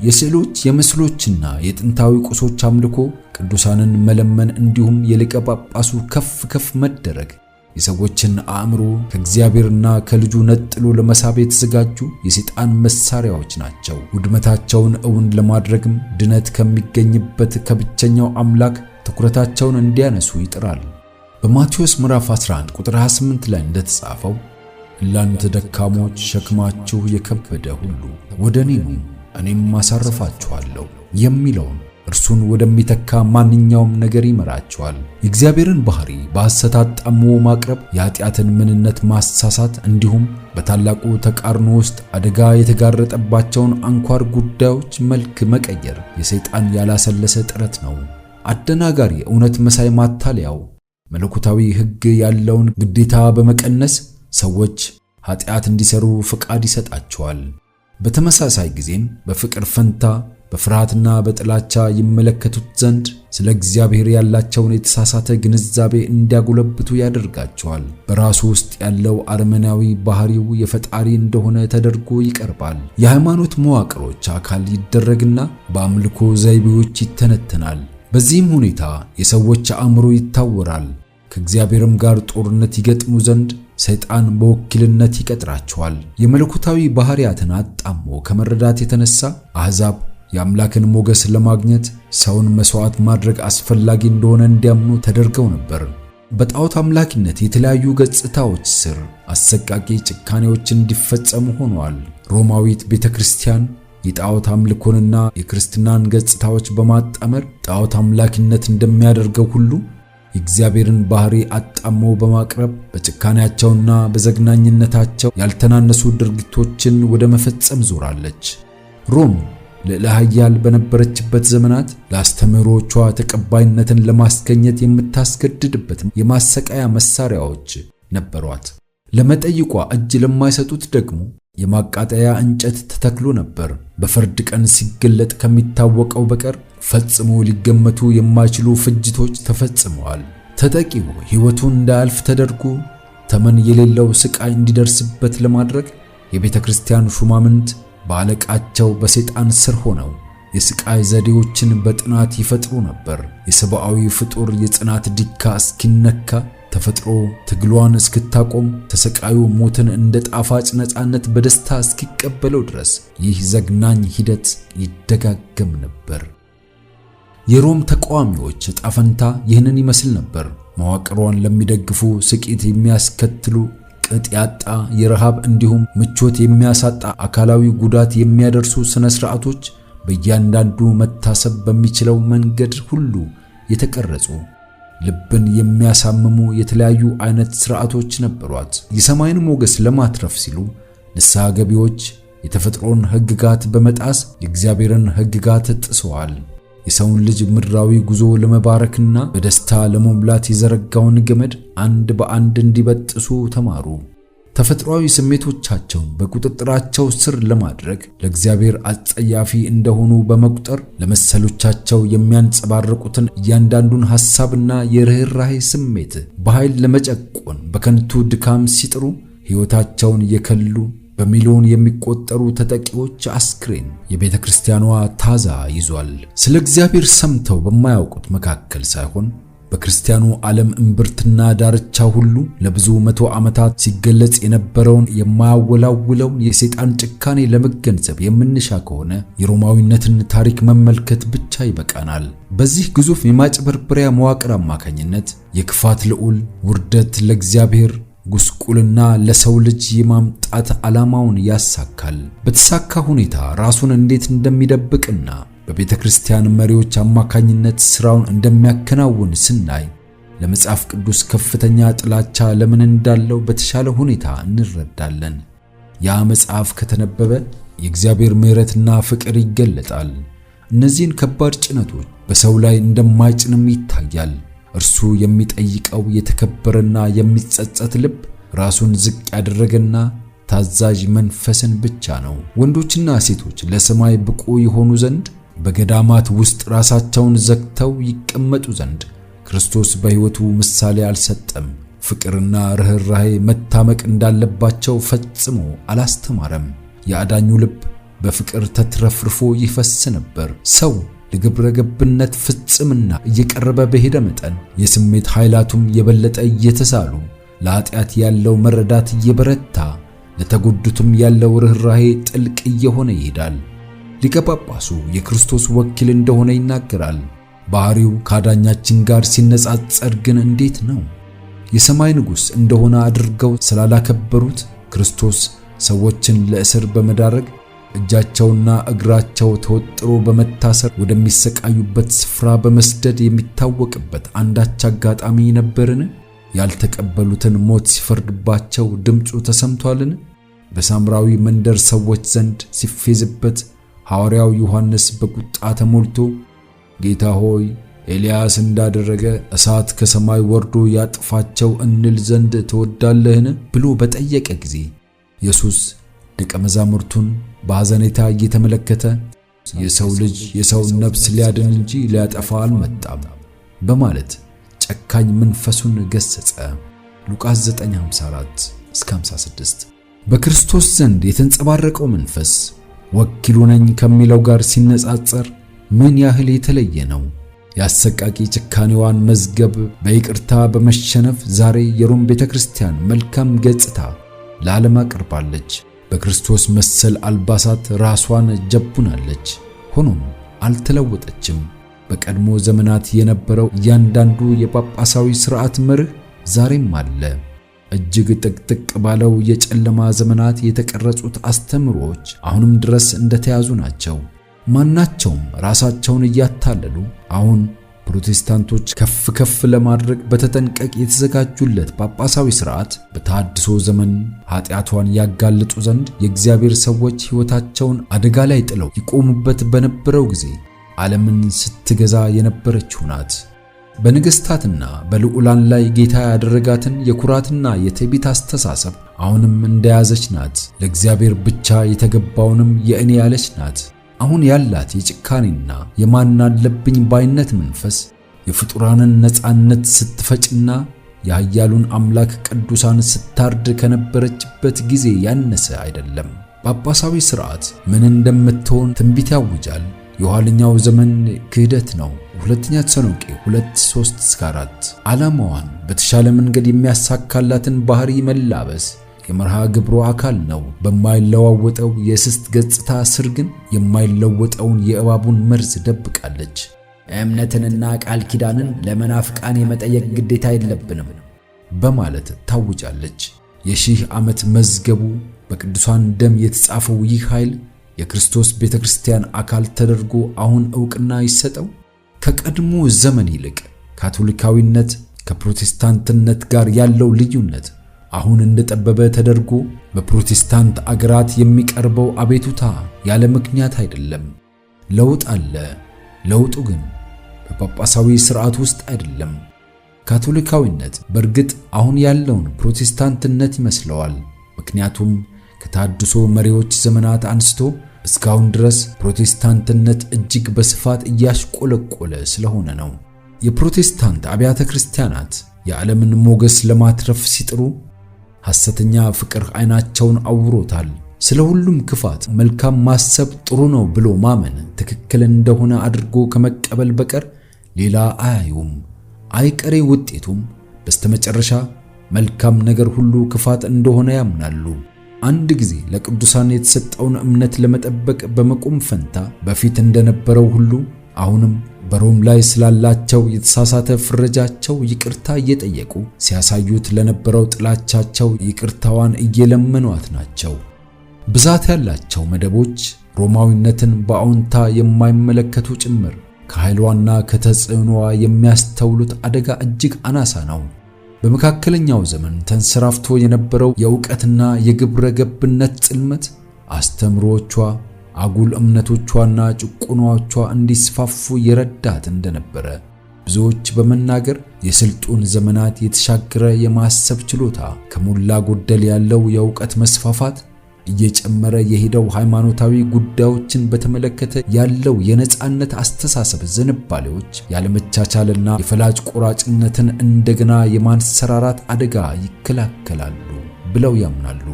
የስዕሎች የምስሎችና የጥንታዊ ቁሶች አምልኮ፣ ቅዱሳንን መለመን እንዲሁም የሊቀ ጳጳሱ ከፍ ከፍ መደረግ የሰዎችን አእምሮ ከእግዚአብሔርና ከልጁ ነጥሎ ለመሳብ የተዘጋጁ የሰይጣን መሳሪያዎች ናቸው። ውድመታቸውን እውን ለማድረግም ድነት ከሚገኝበት ከብቸኛው አምላክ ትኩረታቸውን እንዲያነሱ ይጥራል። በማቴዎስ ምዕራፍ 11 ቁጥር 28 ላይ እንደተጻፈው እናንተ ደካሞች ሸክማችሁ የከበደ ሁሉ ወደ እኔ ኑ እኔም አሳርፋችኋለሁ የሚለውን እርሱን ወደሚተካ ማንኛውም ነገር ይመራቸዋል። የእግዚአብሔርን ባህሪ በሐሰት አጣሞ ማቅረብ፣ የኃጢአትን ምንነት ማሳሳት እንዲሁም በታላቁ ተቃርኖ ውስጥ አደጋ የተጋረጠባቸውን አንኳር ጉዳዮች መልክ መቀየር የሰይጣን ያላሰለሰ ጥረት ነው። አደናጋሪ እውነት መሳይ ማታለያው መለኮታዊ ሕግ ያለውን ግዴታ በመቀነስ ሰዎች ኃጢአት እንዲሰሩ ፍቃድ ይሰጣቸዋል። በተመሳሳይ ጊዜም በፍቅር ፈንታ በፍርሃትና በጥላቻ ይመለከቱት ዘንድ ስለ እግዚአብሔር ያላቸውን የተሳሳተ ግንዛቤ እንዲያጎለብቱ ያደርጋቸዋል። በራሱ ውስጥ ያለው አርመናዊ ባህሪው የፈጣሪ እንደሆነ ተደርጎ ይቀርባል። የሃይማኖት መዋቅሮች አካል ይደረግና በአምልኮ ዘይቤዎች ይተነተናል። በዚህም ሁኔታ የሰዎች አእምሮ ይታወራል። ከእግዚአብሔርም ጋር ጦርነት ይገጥሙ ዘንድ ሰይጣን በወኪልነት ይቀጥራቸዋል። የመለኮታዊ ባህሪያትን አጣሞ ከመረዳት የተነሳ አሕዛብ የአምላክን ሞገስ ለማግኘት ሰውን መስዋዕት ማድረግ አስፈላጊ እንደሆነ እንዲያምኑ ተደርገው ነበር። በጣዖት አምላኪነት የተለያዩ ገጽታዎች ስር አሰቃቂ ጭካኔዎች እንዲፈጸሙ ሆነዋል። ሮማዊት ቤተክርስቲያን የጣዖት አምልኮንና የክርስትናን ገጽታዎች በማጣመር ጣዖት አምላኪነት እንደሚያደርገው ሁሉ የእግዚአብሔርን ባህሪ አጣሞ በማቅረብ በጭካኔያቸውና በዘግናኝነታቸው ያልተናነሱ ድርጊቶችን ወደ መፈጸም ዞራለች። ሮም ልዕለ ኃያል በነበረችበት ዘመናት ለአስተምህሮቿ ተቀባይነትን ለማስገኘት የምታስገድድበት የማሰቃያ መሳሪያዎች ነበሯት። ለመጠይቋ እጅ ለማይሰጡት ደግሞ የማቃጠያ እንጨት ተተክሎ ነበር። በፍርድ ቀን ሲገለጥ ከሚታወቀው በቀር ፈጽሞ ሊገመቱ የማይችሉ ፍጅቶች ተፈጽመዋል። ተጠቂው ሕይወቱን እንዳያልፍ ተደርጎ ተመን የሌለው ስቃይ እንዲደርስበት ለማድረግ የቤተ ክርስቲያን ሹማምንት በአለቃቸው በሰይጣን ስር ሆነው የስቃይ ዘዴዎችን በጥናት ይፈጥሩ ነበር። የሰብአዊ ፍጡር የጽናት ዲካ እስኪነካ፣ ተፈጥሮ ትግሏን እስክታቆም፣ ተሰቃዩ ሞትን እንደ ጣፋጭ ነፃነት በደስታ እስኪቀበለው ድረስ ይህ ዘግናኝ ሂደት ይደጋገም ነበር። የሮም ተቃዋሚዎች ዕጣ ፈንታ ይህንን ይመስል ነበር። መዋቅሯን ለሚደግፉ ስቂት የሚያስከትሉ ቅጥ ያጣ የረሃብ እንዲሁም ምቾት የሚያሳጣ አካላዊ ጉዳት የሚያደርሱ ስነ ስርዓቶች በእያንዳንዱ መታሰብ በሚችለው መንገድ ሁሉ የተቀረጹ ልብን የሚያሳምሙ የተለያዩ አይነት ስርዓቶች ነበሯት። የሰማይን ሞገስ ለማትረፍ ሲሉ ንስሐ ገቢዎች የተፈጥሮን ሕግጋት በመጣስ የእግዚአብሔርን ሕግጋት ጥሰዋል። የሰውን ልጅ ምድራዊ ጉዞ ለመባረክና በደስታ ለመሙላት የዘረጋውን ገመድ አንድ በአንድ እንዲበጥሱ ተማሩ። ተፈጥሯዊ ስሜቶቻቸውን በቁጥጥራቸው ስር ለማድረግ ለእግዚአብሔር አጸያፊ እንደሆኑ በመቁጠር ለመሰሎቻቸው የሚያንጸባርቁትን እያንዳንዱን ሐሳብና የርህራሄ ስሜት በኃይል ለመጨቆን በከንቱ ድካም ሲጥሩ ሕይወታቸውን የከሉ በሚሊዮን የሚቆጠሩ ተጠቂዎች አስክሬን የቤተ ክርስቲያኗ ታዛ ይዟል። ስለ እግዚአብሔር ሰምተው በማያውቁት መካከል ሳይሆን በክርስቲያኑ ዓለም እምብርትና ዳርቻ ሁሉ ለብዙ መቶ ዓመታት ሲገለጽ የነበረውን የማያወላውለውን የሰይጣን ጭካኔ ለመገንዘብ የምንሻ ከሆነ የሮማዊነትን ታሪክ መመልከት ብቻ ይበቃናል። በዚህ ግዙፍ የማጭበርበሪያ መዋቅር አማካኝነት የክፋት ልዑል ውርደት ለእግዚአብሔር ጉስቁልና ለሰው ልጅ የማምጣት ዓላማውን ያሳካል። በተሳካ ሁኔታ ራሱን እንዴት እንደሚደብቅና በቤተ ክርስቲያን መሪዎች አማካኝነት ስራውን እንደሚያከናውን ስናይ ለመጽሐፍ ቅዱስ ከፍተኛ ጥላቻ ለምን እንዳለው በተሻለ ሁኔታ እንረዳለን። ያ መጽሐፍ ከተነበበ የእግዚአብሔር ምሕረትና ፍቅር ይገለጣል። እነዚህን ከባድ ጭነቶች በሰው ላይ እንደማይጭንም ይታያል። እርሱ የሚጠይቀው የተከበረና የሚጸጸት ልብ፣ ራሱን ዝቅ ያደረገና ታዛዥ መንፈስን ብቻ ነው። ወንዶችና ሴቶች ለሰማይ ብቁ የሆኑ ዘንድ በገዳማት ውስጥ ራሳቸውን ዘግተው ይቀመጡ ዘንድ ክርስቶስ በሕይወቱ ምሳሌ አልሰጠም። ፍቅርና ርህራሄ መታመቅ እንዳለባቸው ፈጽሞ አላስተማረም። የአዳኙ ልብ በፍቅር ተትረፍርፎ ይፈስ ነበር። ሰው ለግብረ ገብነት ፍጽምና እየቀረበ በሄደ መጠን የስሜት ኃይላቱም የበለጠ እየተሳሉ ለኃጢአት ያለው መረዳት እየበረታ ለተጎዱትም ያለው ርህራሄ ጥልቅ እየሆነ ይሄዳል። ሊቀ ጳጳሱ የክርስቶስ ወኪል እንደሆነ ይናገራል። ባህሪው ከአዳኛችን ጋር ሲነጻጸር ግን እንዴት ነው? የሰማይ ንጉሥ እንደሆነ አድርገው ስላላከበሩት ክርስቶስ ሰዎችን ለእስር በመዳረግ እጃቸውና እግራቸው ተወጥሮ በመታሰር ወደሚሰቃዩበት ስፍራ በመስደድ የሚታወቅበት አንዳች አጋጣሚ ነበርን? ያልተቀበሉትን ሞት ሲፈርድባቸው ድምፁ ተሰምቷልን? በሳምራዊ መንደር ሰዎች ዘንድ ሲፌዝበት ሐዋርያው ዮሐንስ በቁጣ ተሞልቶ ጌታ ሆይ ኤልያስ እንዳደረገ እሳት ከሰማይ ወርዶ ያጥፋቸው እንል ዘንድ ትወዳለህን ብሎ በጠየቀ ጊዜ ኢየሱስ ደቀ መዛሙርቱን በሐዘኔታ እየተመለከተ የሰው ልጅ የሰውን ነፍስ ሊያድን እንጂ ሊያጠፋ አልመጣም በማለት ጨካኝ መንፈሱን ገሰጸ። ሉቃስ 9:54-56 በክርስቶስ ዘንድ የተንጸባረቀው መንፈስ ወኪሉ ነኝ ከሚለው ጋር ሲነጻጸር ምን ያህል የተለየ ነው። ያሰቃቂ ጭካኔዋን መዝገብ በይቅርታ በመሸነፍ ዛሬ የሮም ቤተክርስቲያን መልካም ገጽታ ለዓለም አቀርባለች። በክርስቶስ መሰል አልባሳት ራሷን ጀቡናለች። ሆኖም አልተለወጠችም። በቀድሞ ዘመናት የነበረው እያንዳንዱ የጳጳሳዊ ሥርዓት መርህ ዛሬም አለ። እጅግ ጥቅጥቅ ባለው የጨለማ ዘመናት የተቀረጹት አስተምሮዎች አሁንም ድረስ እንደተያዙ ናቸው። ማናቸውም ራሳቸውን እያታለሉ አሁን ፕሮቴስታንቶች ከፍ ለማድረግ በተጠንቀቅ የተዘጋጁለት ጳጳሳዊ ሥርዓት በተሐድሶ ዘመን ኃጢአቷን ያጋልጡ ዘንድ የእግዚአብሔር ሰዎች ሕይወታቸውን አደጋ ላይ ጥለው ይቆሙበት በነበረው ጊዜ ዓለምን ስትገዛ የነበረችው ናት። በንግሥታትና በልዑላን ላይ ጌታ ያደረጋትን የኩራትና የትዕቢት አስተሳሰብ አሁንም እንደያዘች ናት። ለእግዚአብሔር ብቻ የተገባውንም የእኔ ያለች ናት። አሁን ያላት የጭካኔና የማናለብኝ ባይነት መንፈስ የፍጡራንን ነጻነት ስትፈጭና የኃያሉን አምላክ ቅዱሳን ስታርድ ከነበረችበት ጊዜ ያነሰ አይደለም። ጳጳሳዊ ሥርዓት ምን እንደምትሆን ትንቢት ያውጃል። የኋለኛው ዘመን ክህደት ነው። ሁለተኛ ተሰሎንቄ 2:3-4 ዓላማዋን በተሻለ መንገድ የሚያሳካላትን ባህሪ መላበስ የመርሃ ግብሩ አካል ነው። በማይለዋወጠው የስስት ገጽታ ስር ግን የማይለወጠውን የእባቡን መርዝ ደብቃለች። እምነትንና ቃል ኪዳንን ለመናፍቃን የመጠየቅ ግዴታ የለብንም በማለት ታውጃለች። የሺህ ዓመት መዝገቡ በቅዱሳን ደም የተጻፈው ይህ ኃይል የክርስቶስ ቤተክርስቲያን አካል ተደርጎ አሁን ዕውቅና ይሰጠው። ከቀድሞ ዘመን ይልቅ ካቶሊካዊነት ከፕሮቴስታንትነት ጋር ያለው ልዩነት አሁን እንደጠበበ ተደርጎ በፕሮቴስታንት አገራት የሚቀርበው አቤቱታ ያለ ምክንያት አይደለም። ለውጥ አለ። ለውጡ ግን በጳጳሳዊ ሥርዓት ውስጥ አይደለም። ካቶሊካዊነት በእርግጥ አሁን ያለውን ፕሮቴስታንትነት ይመስለዋል። ምክንያቱም ከተሐድሶ መሪዎች ዘመናት አንስቶ እስካሁን ድረስ ፕሮቴስታንትነት እጅግ በስፋት እያሽቆለቆለ ስለሆነ ነው። የፕሮቴስታንት አብያተ ክርስቲያናት የዓለምን ሞገስ ለማትረፍ ሲጥሩ ሐሰተኛ ፍቅር ዓይናቸውን አውሮታል። ስለ ሁሉም ክፋት መልካም ማሰብ ጥሩ ነው ብሎ ማመን ትክክል እንደሆነ አድርጎ ከመቀበል በቀር ሌላ አያዩም። አይቀሬ ውጤቱም በስተመጨረሻ መልካም ነገር ሁሉ ክፋት እንደሆነ ያምናሉ። አንድ ጊዜ ለቅዱሳን የተሰጠውን እምነት ለመጠበቅ በመቆም ፈንታ በፊት እንደነበረው ሁሉ አሁንም በሮም ላይ ስላላቸው የተሳሳተ ፍረጃቸው ይቅርታ እየጠየቁ ሲያሳዩት ለነበረው ጥላቻቸው ይቅርታዋን እየለመኗት ናቸው። ብዛት ያላቸው መደቦች ሮማዊነትን በአዎንታ የማይመለከቱ ጭምር ከኃይሏና ከተጽዕኖዋ የሚያስተውሉት አደጋ እጅግ አናሳ ነው። በመካከለኛው ዘመን ተንሰራፍቶ የነበረው የእውቀትና የግብረ ገብነት ጽልመት አስተምሮቿ፣ አጉል እምነቶቿና ጭቆናዎቿ እንዲስፋፉ የረዳት እንደነበረ ብዙዎች በመናገር የስልጡን ዘመናት የተሻገረ የማሰብ ችሎታ ከሞላ ጎደል ያለው የእውቀት መስፋፋት እየጨመረ የሄደው ሃይማኖታዊ ጉዳዮችን በተመለከተ ያለው የነጻነት አስተሳሰብ ዝንባሌዎች ያለመቻቻልና የፈላጭ ቆራጭነትን እንደገና የማንሰራራት አደጋ ይከላከላሉ ብለው ያምናሉ።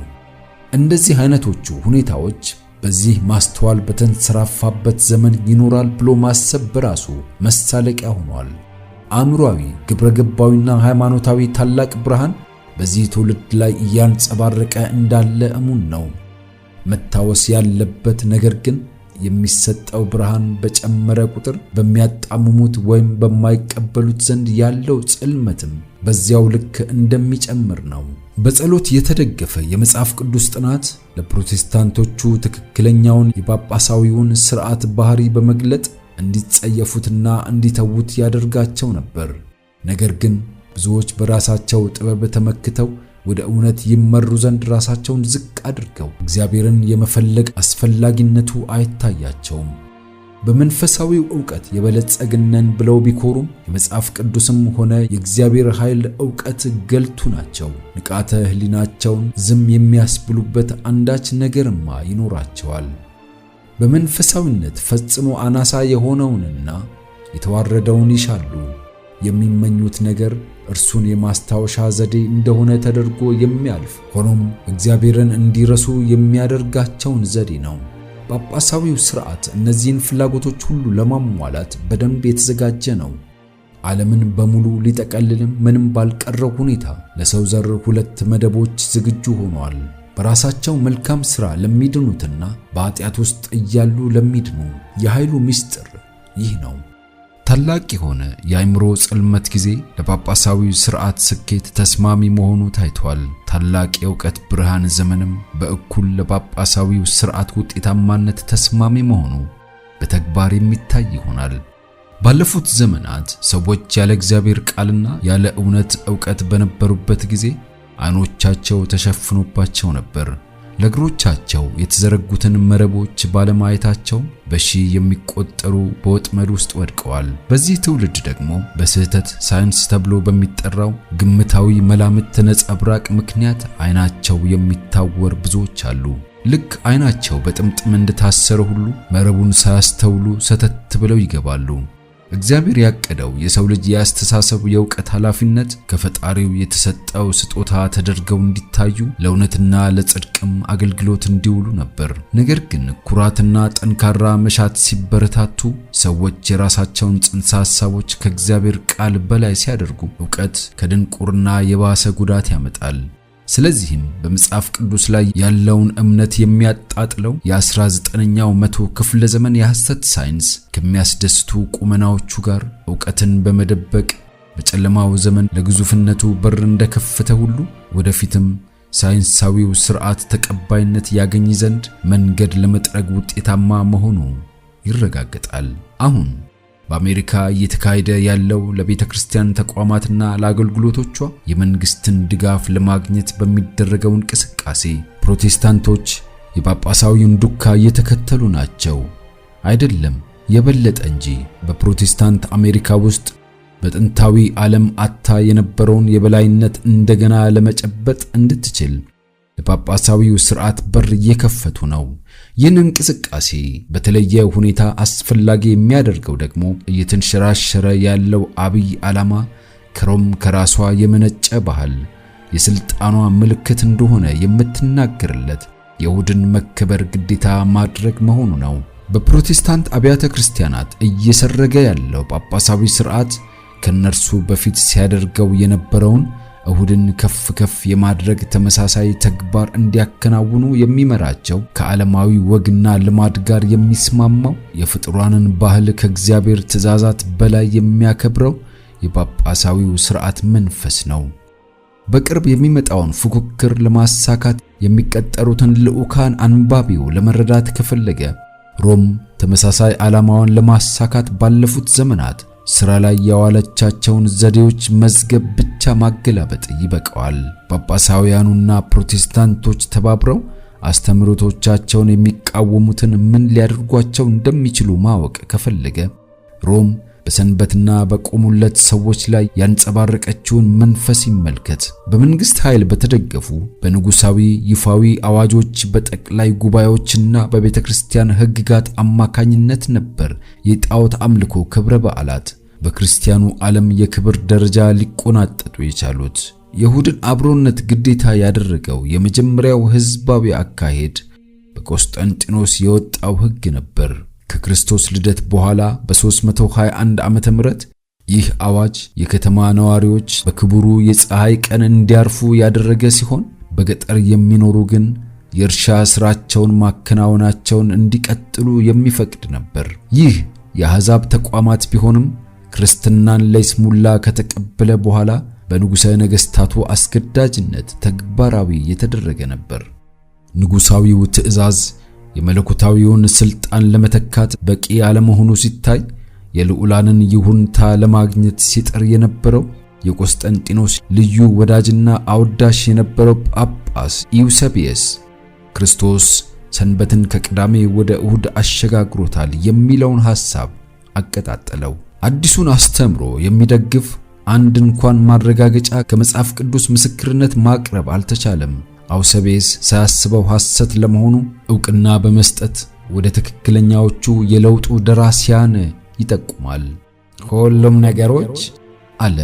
እንደዚህ አይነቶቹ ሁኔታዎች በዚህ ማስተዋል በተንሰራፋበት ዘመን ይኖራል ብሎ ማሰብ በራሱ መሳለቂያ ሆኗል። አእምሯዊ ግብረገባዊና ሃይማኖታዊ ታላቅ ብርሃን በዚህ ትውልድ ላይ እያንጸባረቀ እንዳለ እሙን ነው። መታወስ ያለበት ነገር ግን የሚሰጠው ብርሃን በጨመረ ቁጥር በሚያጣምሙት ወይም በማይቀበሉት ዘንድ ያለው ጽልመትም በዚያው ልክ እንደሚጨምር ነው። በጸሎት የተደገፈ የመጽሐፍ ቅዱስ ጥናት ለፕሮቴስታንቶቹ ትክክለኛውን የጳጳሳዊውን ሥርዓት ባህሪ በመግለጥ እንዲጸየፉትና እንዲተዉት ያደርጋቸው ነበር። ነገር ግን ብዙዎች በራሳቸው ጥበብ ተመክተው ወደ እውነት ይመሩ ዘንድ ራሳቸውን ዝቅ አድርገው እግዚአብሔርን የመፈለግ አስፈላጊነቱ አይታያቸውም። በመንፈሳዊው ዕውቀት የበለጸግነን ብለው ቢኮሩም የመጽሐፍ ቅዱስም ሆነ የእግዚአብሔር ኃይል ዕውቀት ገልቱ ናቸው። ንቃተ ሕሊናቸውን ዝም የሚያስብሉበት አንዳች ነገርማ ይኖራቸዋል። በመንፈሳዊነት ፈጽሞ አናሳ የሆነውንና የተዋረደውን ይሻሉ። የሚመኙት ነገር እርሱን የማስታወሻ ዘዴ እንደሆነ ተደርጎ የሚያልፍ ሆኖም እግዚአብሔርን እንዲረሱ የሚያደርጋቸውን ዘዴ ነው። ጳጳሳዊው ሥርዓት እነዚህን ፍላጎቶች ሁሉ ለማሟላት በደንብ የተዘጋጀ ነው። ዓለምን በሙሉ ሊጠቀልልም ምንም ባልቀረው ሁኔታ ለሰው ዘር ሁለት መደቦች ዝግጁ ሆነዋል። በራሳቸው መልካም ሥራ ለሚድኑትና በኃጢአት ውስጥ እያሉ ለሚድኑ። የኃይሉ ምስጢር ይህ ነው። ታላቅ የሆነ የአእምሮ ጽልመት ጊዜ ለጳጳሳዊው ሥርዓት ስኬት ተስማሚ መሆኑ ታይቷል። ታላቅ የእውቀት ብርሃን ዘመንም በእኩል ለጳጳሳዊው ሥርዓት ውጤታማነት ተስማሚ መሆኑ በተግባር የሚታይ ይሆናል። ባለፉት ዘመናት ሰዎች ያለ እግዚአብሔር ቃልና ያለ ዕውቀት በነበሩበት ጊዜ ዓይኖቻቸው ተሸፍኖባቸው ነበር። ለእግሮቻቸው የተዘረጉትን መረቦች ባለማየታቸው በሺህ የሚቆጠሩ በወጥመድ ውስጥ ወድቀዋል። በዚህ ትውልድ ደግሞ በስህተት ሳይንስ ተብሎ በሚጠራው ግምታዊ መላምት ነጸብራቅ ምክንያት ዓይናቸው የሚታወር ብዙዎች አሉ። ልክ ዓይናቸው በጥምጥም እንደታሰረ ሁሉ መረቡን ሳያስተውሉ ሰተት ብለው ይገባሉ። እግዚአብሔር ያቀደው የሰው ልጅ የአስተሳሰብ የእውቀት ኃላፊነት ከፈጣሪው የተሰጠው ስጦታ ተደርገው እንዲታዩ ለእውነትና ለጽድቅም አገልግሎት እንዲውሉ ነበር። ነገር ግን ኩራትና ጠንካራ መሻት ሲበረታቱ ሰዎች የራሳቸውን ጽንሰ ሐሳቦች ከእግዚአብሔር ቃል በላይ ሲያደርጉ ዕውቀት ከድንቁርና የባሰ ጉዳት ያመጣል። ስለዚህም በመጽሐፍ ቅዱስ ላይ ያለውን እምነት የሚያጣጥለው የ19ኛው መቶ ክፍለ ዘመን የሐሰት ሳይንስ ከሚያስደስቱ ቁመናዎቹ ጋር ዕውቀትን በመደበቅ በጨለማው ዘመን ለግዙፍነቱ በር እንደከፈተ ሁሉ ወደፊትም ሳይንሳዊው ሥርዓት ተቀባይነት ያገኝ ዘንድ መንገድ ለመጥረግ ውጤታማ መሆኑ ይረጋገጣል። አሁን በአሜሪካ እየተካሄደ ያለው ለቤተ ክርስቲያን ተቋማትና ለአገልግሎቶቿ የመንግስትን ድጋፍ ለማግኘት በሚደረገው እንቅስቃሴ ፕሮቴስታንቶች የጳጳሳዊውን ዱካ እየተከተሉ ናቸው። አይደለም የበለጠ እንጂ። በፕሮቴስታንት አሜሪካ ውስጥ በጥንታዊ ዓለም አታ የነበረውን የበላይነት እንደገና ለመጨበጥ እንድትችል ለጳጳሳዊው ሥርዓት በር እየከፈቱ ነው። ይህን እንቅስቃሴ በተለየ ሁኔታ አስፈላጊ የሚያደርገው ደግሞ እየተንሸራሸረ ያለው አብይ ዓላማ ከሮም ከራሷ የመነጨ ባህል የሥልጣኗ ምልክት እንደሆነ የምትናገርለት የይሁድን መከበር ግዴታ ማድረግ መሆኑ ነው። በፕሮቴስታንት አብያተ ክርስቲያናት እየሰረገ ያለው ጳጳሳዊ ሥርዓት ከነርሱ በፊት ሲያደርገው የነበረውን እሁድን ከፍ የማድረግ ተመሳሳይ ተግባር እንዲያከናውኑ የሚመራቸው ከዓለማዊ ወግና ልማድ ጋር የሚስማማው የፍጡራንን ባህል ከእግዚአብሔር ትእዛዛት በላይ የሚያከብረው የጳጳሳዊው ሥርዓት መንፈስ ነው። በቅርብ የሚመጣውን ፉክክር ለማሳካት የሚቀጠሩትን ልዑካን አንባቢው ለመረዳት ከፈለገ ሮም ተመሳሳይ ዓላማዋን ለማሳካት ባለፉት ዘመናት ሥራ ላይ ያዋለቻቸውን ዘዴዎች መዝገብ ብቻ ማገላበጥ ይበቃዋል። ጳጳሳውያኑና ፕሮቴስታንቶች ተባብረው አስተምህሮቶቻቸውን የሚቃወሙትን ምን ሊያደርጓቸው እንደሚችሉ ማወቅ ከፈለገ ሮም በሰንበትና በቆሙለት ሰዎች ላይ ያንጸባረቀችውን መንፈስ ይመልከት። በመንግስት ኃይል በተደገፉ በንጉሳዊ ይፋዊ አዋጆች በጠቅላይ ጉባኤዎችና በቤተክርስቲያን ሕግጋት አማካኝነት ነበር የጣዖት አምልኮ ክብረ በዓላት በክርስቲያኑ ዓለም የክብር ደረጃ ሊቆናጠጡ የቻሉት። የይሁድን አብሮነት ግዴታ ያደረገው የመጀመሪያው ሕዝባዊ አካሄድ በቆስጠንጢኖስ የወጣው ሕግ ነበር። ከክርስቶስ ልደት በኋላ በ321 ዓመተ ምህረት ይህ አዋጅ የከተማ ነዋሪዎች በክቡሩ የፀሐይ ቀን እንዲያርፉ ያደረገ ሲሆን በገጠር የሚኖሩ ግን የእርሻ ሥራቸውን ማከናወናቸውን እንዲቀጥሉ የሚፈቅድ ነበር። ይህ የአሕዛብ ተቋማት ቢሆንም ክርስትናን ለይስሙላ ከተቀበለ በኋላ በንጉሠ ነገሥታቱ አስገዳጅነት ተግባራዊ የተደረገ ነበር። ንጉሣዊው ትእዛዝ የመለኮታዊውን ሥልጣን ለመተካት በቂ ያለመሆኑ ሲታይ የልዑላንን ይሁንታ ለማግኘት ሲጥር የነበረው የቆስጠንጢኖስ ልዩ ወዳጅና አወዳሽ የነበረው ጳጳስ ኢዩሰቢየስ ክርስቶስ ሰንበትን ከቅዳሜ ወደ እሁድ አሸጋግሮታል የሚለውን ሐሳብ አቀጣጠለው። አዲሱን አስተምሮ የሚደግፍ አንድ እንኳን ማረጋገጫ ከመጽሐፍ ቅዱስ ምስክርነት ማቅረብ አልተቻለም። አውሰቤስ ሳያስበው ሐሰት ለመሆኑ ዕውቅና በመስጠት ወደ ትክክለኛዎቹ የለውጡ ደራሲያን ይጠቁማል። ሁሉም ነገሮች አለ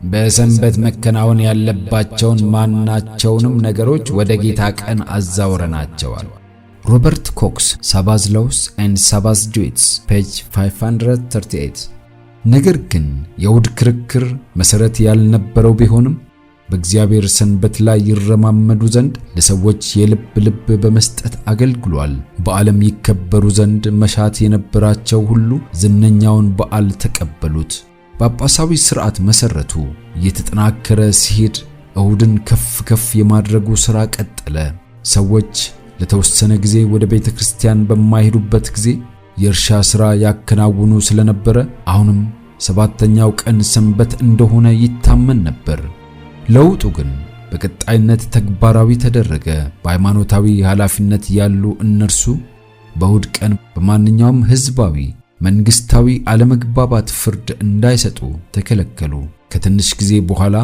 በሰንበት መከናወን ያለባቸውን ማናቸውንም ነገሮች ወደ ጌታ ቀን አዛውረናቸዋል። ሮበርት ኮክስ Sabbath Laws and Sabbath Duties page 538። ነገር ግን የእሁድ ክርክር መሰረት ያልነበረው ቢሆንም በእግዚአብሔር ሰንበት ላይ ይረማመዱ ዘንድ ለሰዎች የልብ በመስጠት አገልግሏል። በዓለም ይከበሩ ዘንድ መሻት የነበራቸው ሁሉ ዝነኛውን በዓል ተቀበሉት። ጳጳሳዊ ሥርዓት መሰረቱ እየተጠናከረ ሲሄድ እሁድን ከፍ የማድረጉ ሥራ ቀጠለ። ሰዎች ለተወሰነ ጊዜ ወደ ቤተክርስቲያን በማይሄዱበት ጊዜ የእርሻ ሥራ ያከናውኑ ስለነበረ አሁንም ሰባተኛው ቀን ሰንበት እንደሆነ ይታመን ነበር። ለውጡ ግን በቀጣይነት ተግባራዊ ተደረገ። በሃይማኖታዊ ኃላፊነት ያሉ እነርሱ በእሁድ ቀን በማንኛውም ሕዝባዊ መንግስታዊ አለመግባባት ፍርድ እንዳይሰጡ ተከለከሉ። ከትንሽ ጊዜ በኋላ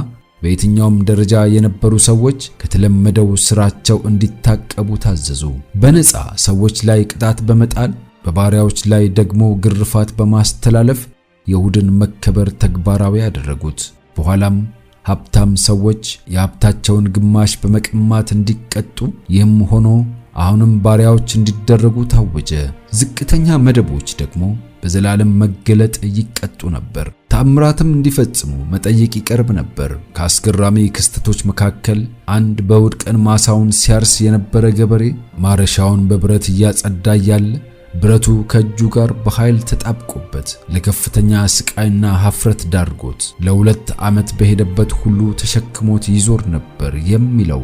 በየትኛውም ደረጃ የነበሩ ሰዎች ከተለመደው ስራቸው እንዲታቀቡ ታዘዙ። በነፃ ሰዎች ላይ ቅጣት በመጣል በባሪያዎች ላይ ደግሞ ግርፋት በማስተላለፍ የእሁድን መከበር ተግባራዊ ያደረጉት። በኋላም ሀብታም ሰዎች የሀብታቸውን ግማሽ በመቀማት እንዲቀጡ፣ ይህም ሆኖ አሁንም ባሪያዎች እንዲደረጉ ታወጀ። ዝቅተኛ መደቦች ደግሞ በዘላለም መገለጥ ይቀጡ ነበር። ተአምራትም እንዲፈጽሙ መጠየቅ ይቀርብ ነበር። ከአስገራሚ ክስተቶች መካከል አንድ በእሁድ ቀን ማሳውን ሲያርስ የነበረ ገበሬ ማረሻውን በብረት እያጸዳ ያለ ብረቱ ከእጁ ጋር በኃይል ተጣብቆበት ለከፍተኛ ስቃይና ሀፍረት ዳርጎት ለ2 ዓመት በሄደበት ሁሉ ተሸክሞት ይዞር ነበር የሚለው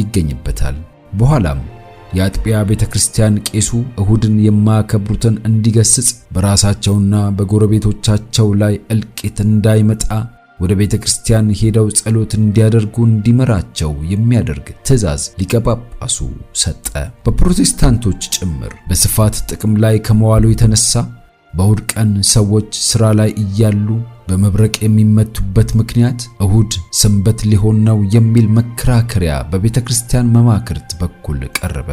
ይገኝበታል። በኋላም የአጥቢያ ቤተክርስቲያን ቄሱ እሁድን የማያከብሩትን እንዲገስጽ በራሳቸውና በጎረቤቶቻቸው ላይ እልቂት እንዳይመጣ ወደ ቤተክርስቲያን ሄደው ጸሎት እንዲያደርጉ እንዲመራቸው የሚያደርግ ትእዛዝ ሊቀ ጳጳሱ ሰጠ። በፕሮቴስታንቶች ጭምር በስፋት ጥቅም ላይ ከመዋሉ የተነሳ በእሁድ ቀን ሰዎች ሥራ ላይ እያሉ በመብረቅ የሚመቱበት ምክንያት እሁድ ሰንበት ሊሆን ነው የሚል መከራከሪያ በቤተክርስቲያን መማክርት በኩል ቀረበ።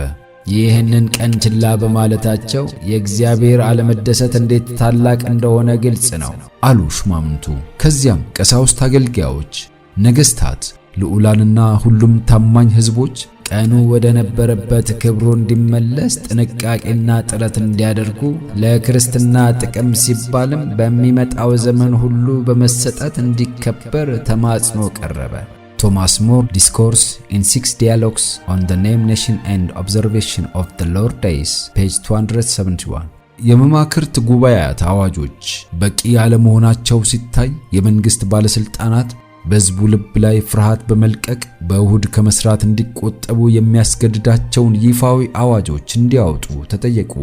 ይህንን ቀን ችላ በማለታቸው የእግዚአብሔር አለመደሰት እንዴት ታላቅ እንደሆነ ግልጽ ነው አሉ ሹማምንቱ። ከዚያም ቀሳውስት፣ አገልጋዮች፣ ነገሥታት፣ ልዑላንና ሁሉም ታማኝ ሕዝቦች ቀኑ ወደ ነበረበት ክብሩ እንዲመለስ ጥንቃቄና ጥረት እንዲያደርጉ ለክርስትና ጥቅም ሲባልም በሚመጣው ዘመን ሁሉ በመሰጠት እንዲከበር ተማጽኖ ቀረበ። ቶማስ ሞር Discourse in 6 Dialogues on the Name, Nation and Observation of the Lord's Days page 271። የመማክርት ጉባኤያት አዋጆች በቂ ያለመሆናቸው ሲታይ የመንግስት ባለስልጣናት በሕዝቡ ልብ ላይ ፍርሃት በመልቀቅ በእሁድ ከመስራት እንዲቆጠቡ የሚያስገድዳቸውን ይፋዊ አዋጆች እንዲያወጡ ተጠየቁ።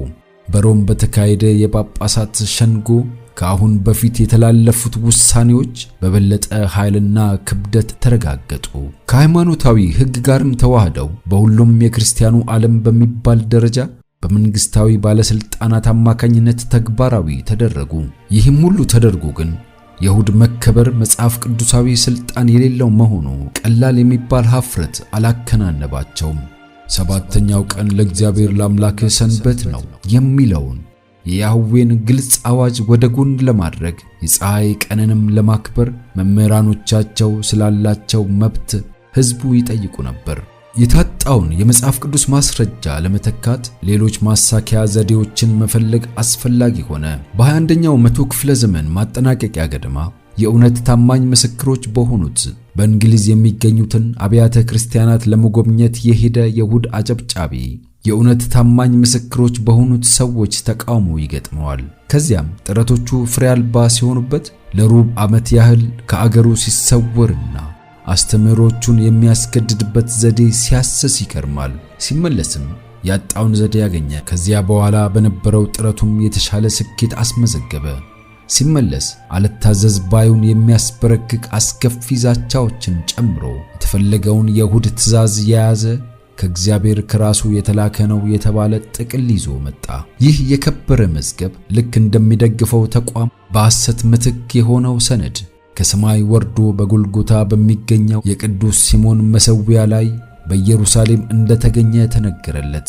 በሮም በተካሄደ የጳጳሳት ሸንጎ ከአሁን በፊት የተላለፉት ውሳኔዎች በበለጠ ኃይልና ክብደት ተረጋገጡ። ከሃይማኖታዊ ሕግ ጋርም ተዋህደው በሁሉም የክርስቲያኑ ዓለም በሚባል ደረጃ በመንግስታዊ ባለስልጣናት አማካኝነት ተግባራዊ ተደረጉ። ይህም ሁሉ ተደርጎ ግን የእሁድ መከበር መጽሐፍ ቅዱሳዊ ስልጣን የሌለው መሆኑ ቀላል የሚባል ሀፍረት አላከናነባቸውም። ሰባተኛው ቀን ለእግዚአብሔር ለአምላክህ ሰንበት ነው የሚለውን የያህዌን ግልጽ አዋጅ ወደ ጎን ለማድረግ የፀሐይ ቀንንም ለማክበር መምህራኖቻቸው ስላላቸው መብት ሕዝቡ ይጠይቁ ነበር። የታጣውን የመጽሐፍ ቅዱስ ማስረጃ ለመተካት ሌሎች ማሳኪያ ዘዴዎችን መፈለግ አስፈላጊ ሆነ። በ21ኛው መቶ ክፍለ ዘመን ማጠናቀቂያ ገደማ የእውነት ታማኝ ምስክሮች በሆኑት በእንግሊዝ የሚገኙትን አብያተ ክርስቲያናት ለመጎብኘት የሄደ የእሁድ አጨብጫቢ የእውነት ታማኝ ምስክሮች በሆኑት ሰዎች ተቃውሞ ይገጥመዋል። ከዚያም ጥረቶቹ ፍሬ አልባ ሲሆኑበት ለሩብ ዓመት ያህል ከአገሩ ሲሰወርና አስተምህሮቹን የሚያስገድድበት ዘዴ ሲያሰስ ይከርማል። ሲመለስም ያጣውን ዘዴ ያገኘ። ከዚያ በኋላ በነበረው ጥረቱም የተሻለ ስኬት አስመዘገበ። ሲመለስ አልታዘዝ ባዩን የሚያስበረግግ አስከፊ ዛቻዎችን ጨምሮ የተፈለገውን የእሁድ ትእዛዝ የያዘ ከእግዚአብሔር ከራሱ የተላከ ነው የተባለ ጥቅል ይዞ መጣ። ይህ የከበረ መዝገብ ልክ እንደሚደግፈው ተቋም በሐሰት ምትክ የሆነው ሰነድ ከሰማይ ወርዶ በጎልጎታ በሚገኘው የቅዱስ ሲሞን መሠዊያ ላይ በኢየሩሳሌም እንደተገኘ ተነገረለት።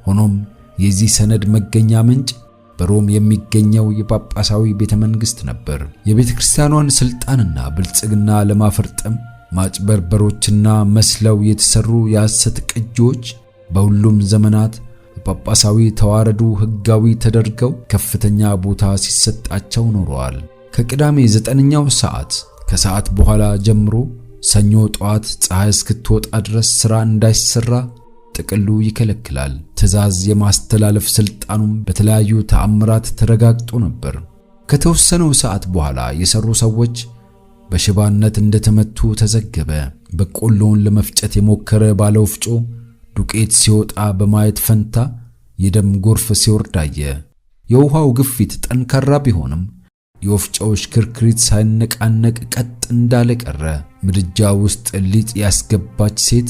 ሆኖም የዚህ ሰነድ መገኛ ምንጭ በሮም የሚገኘው የጳጳሳዊ ቤተመንግስት ነበር። የቤተ ክርስቲያኗን ስልጣንና ብልጽግና ለማፈርጠም ማጭበርበሮችና መስለው የተሰሩ የሐሰት ቅጂዎች በሁሉም ዘመናት በጳጳሳዊ ተዋረዱ ሕጋዊ ተደርገው ከፍተኛ ቦታ ሲሰጣቸው ኖረዋል። ከቅዳሜ 9ኛው ሰዓት ከሰዓት በኋላ ጀምሮ ሰኞ ጠዋት ፀሐይ እስክትወጣ ድረስ ሥራ እንዳይሰራ ጥቅሉ ይከለክላል። ትእዛዝ የማስተላለፍ ስልጣኑም በተለያዩ ተአምራት ተረጋግጦ ነበር። ከተወሰነው ሰዓት በኋላ የሰሩ ሰዎች በሽባነት እንደተመቱ ተዘገበ። በቆሎውን ለመፍጨት የሞከረ ባለ ወፍጮ ዱቄት ሲወጣ በማየት ፈንታ የደም ጎርፍ ሲወርድ አየ። የውሃው ግፊት ጠንካራ ቢሆንም የወፍጮው ሽክርክሪት ሳይነቃነቅ ቀጥ እንዳለ ቀረ። ምድጃ ውስጥ ሊጥ ያስገባች ሴት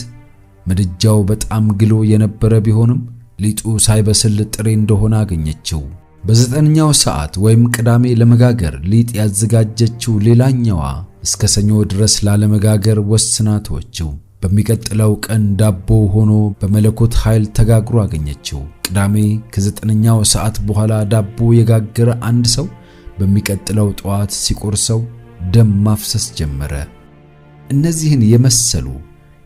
ምድጃው በጣም ግሎ የነበረ ቢሆንም ሊጡ ሳይበስል ጥሬ እንደሆነ አገኘችው። በ9ኛው ሰዓት ወይም ቅዳሜ ለመጋገር ሊጥ ያዘጋጀችው ሌላኛዋ እስከ ሰኞ ድረስ ላለመጋገር ወስና ተወችው። በሚቀጥለው ቀን ዳቦ ሆኖ በመለኮት ኃይል ተጋግሮ አገኘችው። ቅዳሜ ከ9ኛው ሰዓት በኋላ ዳቦ የጋገረ አንድ ሰው በሚቀጥለው ጠዋት ሲቆርሰው ደም ማፍሰስ ጀመረ። እነዚህን የመሰሉ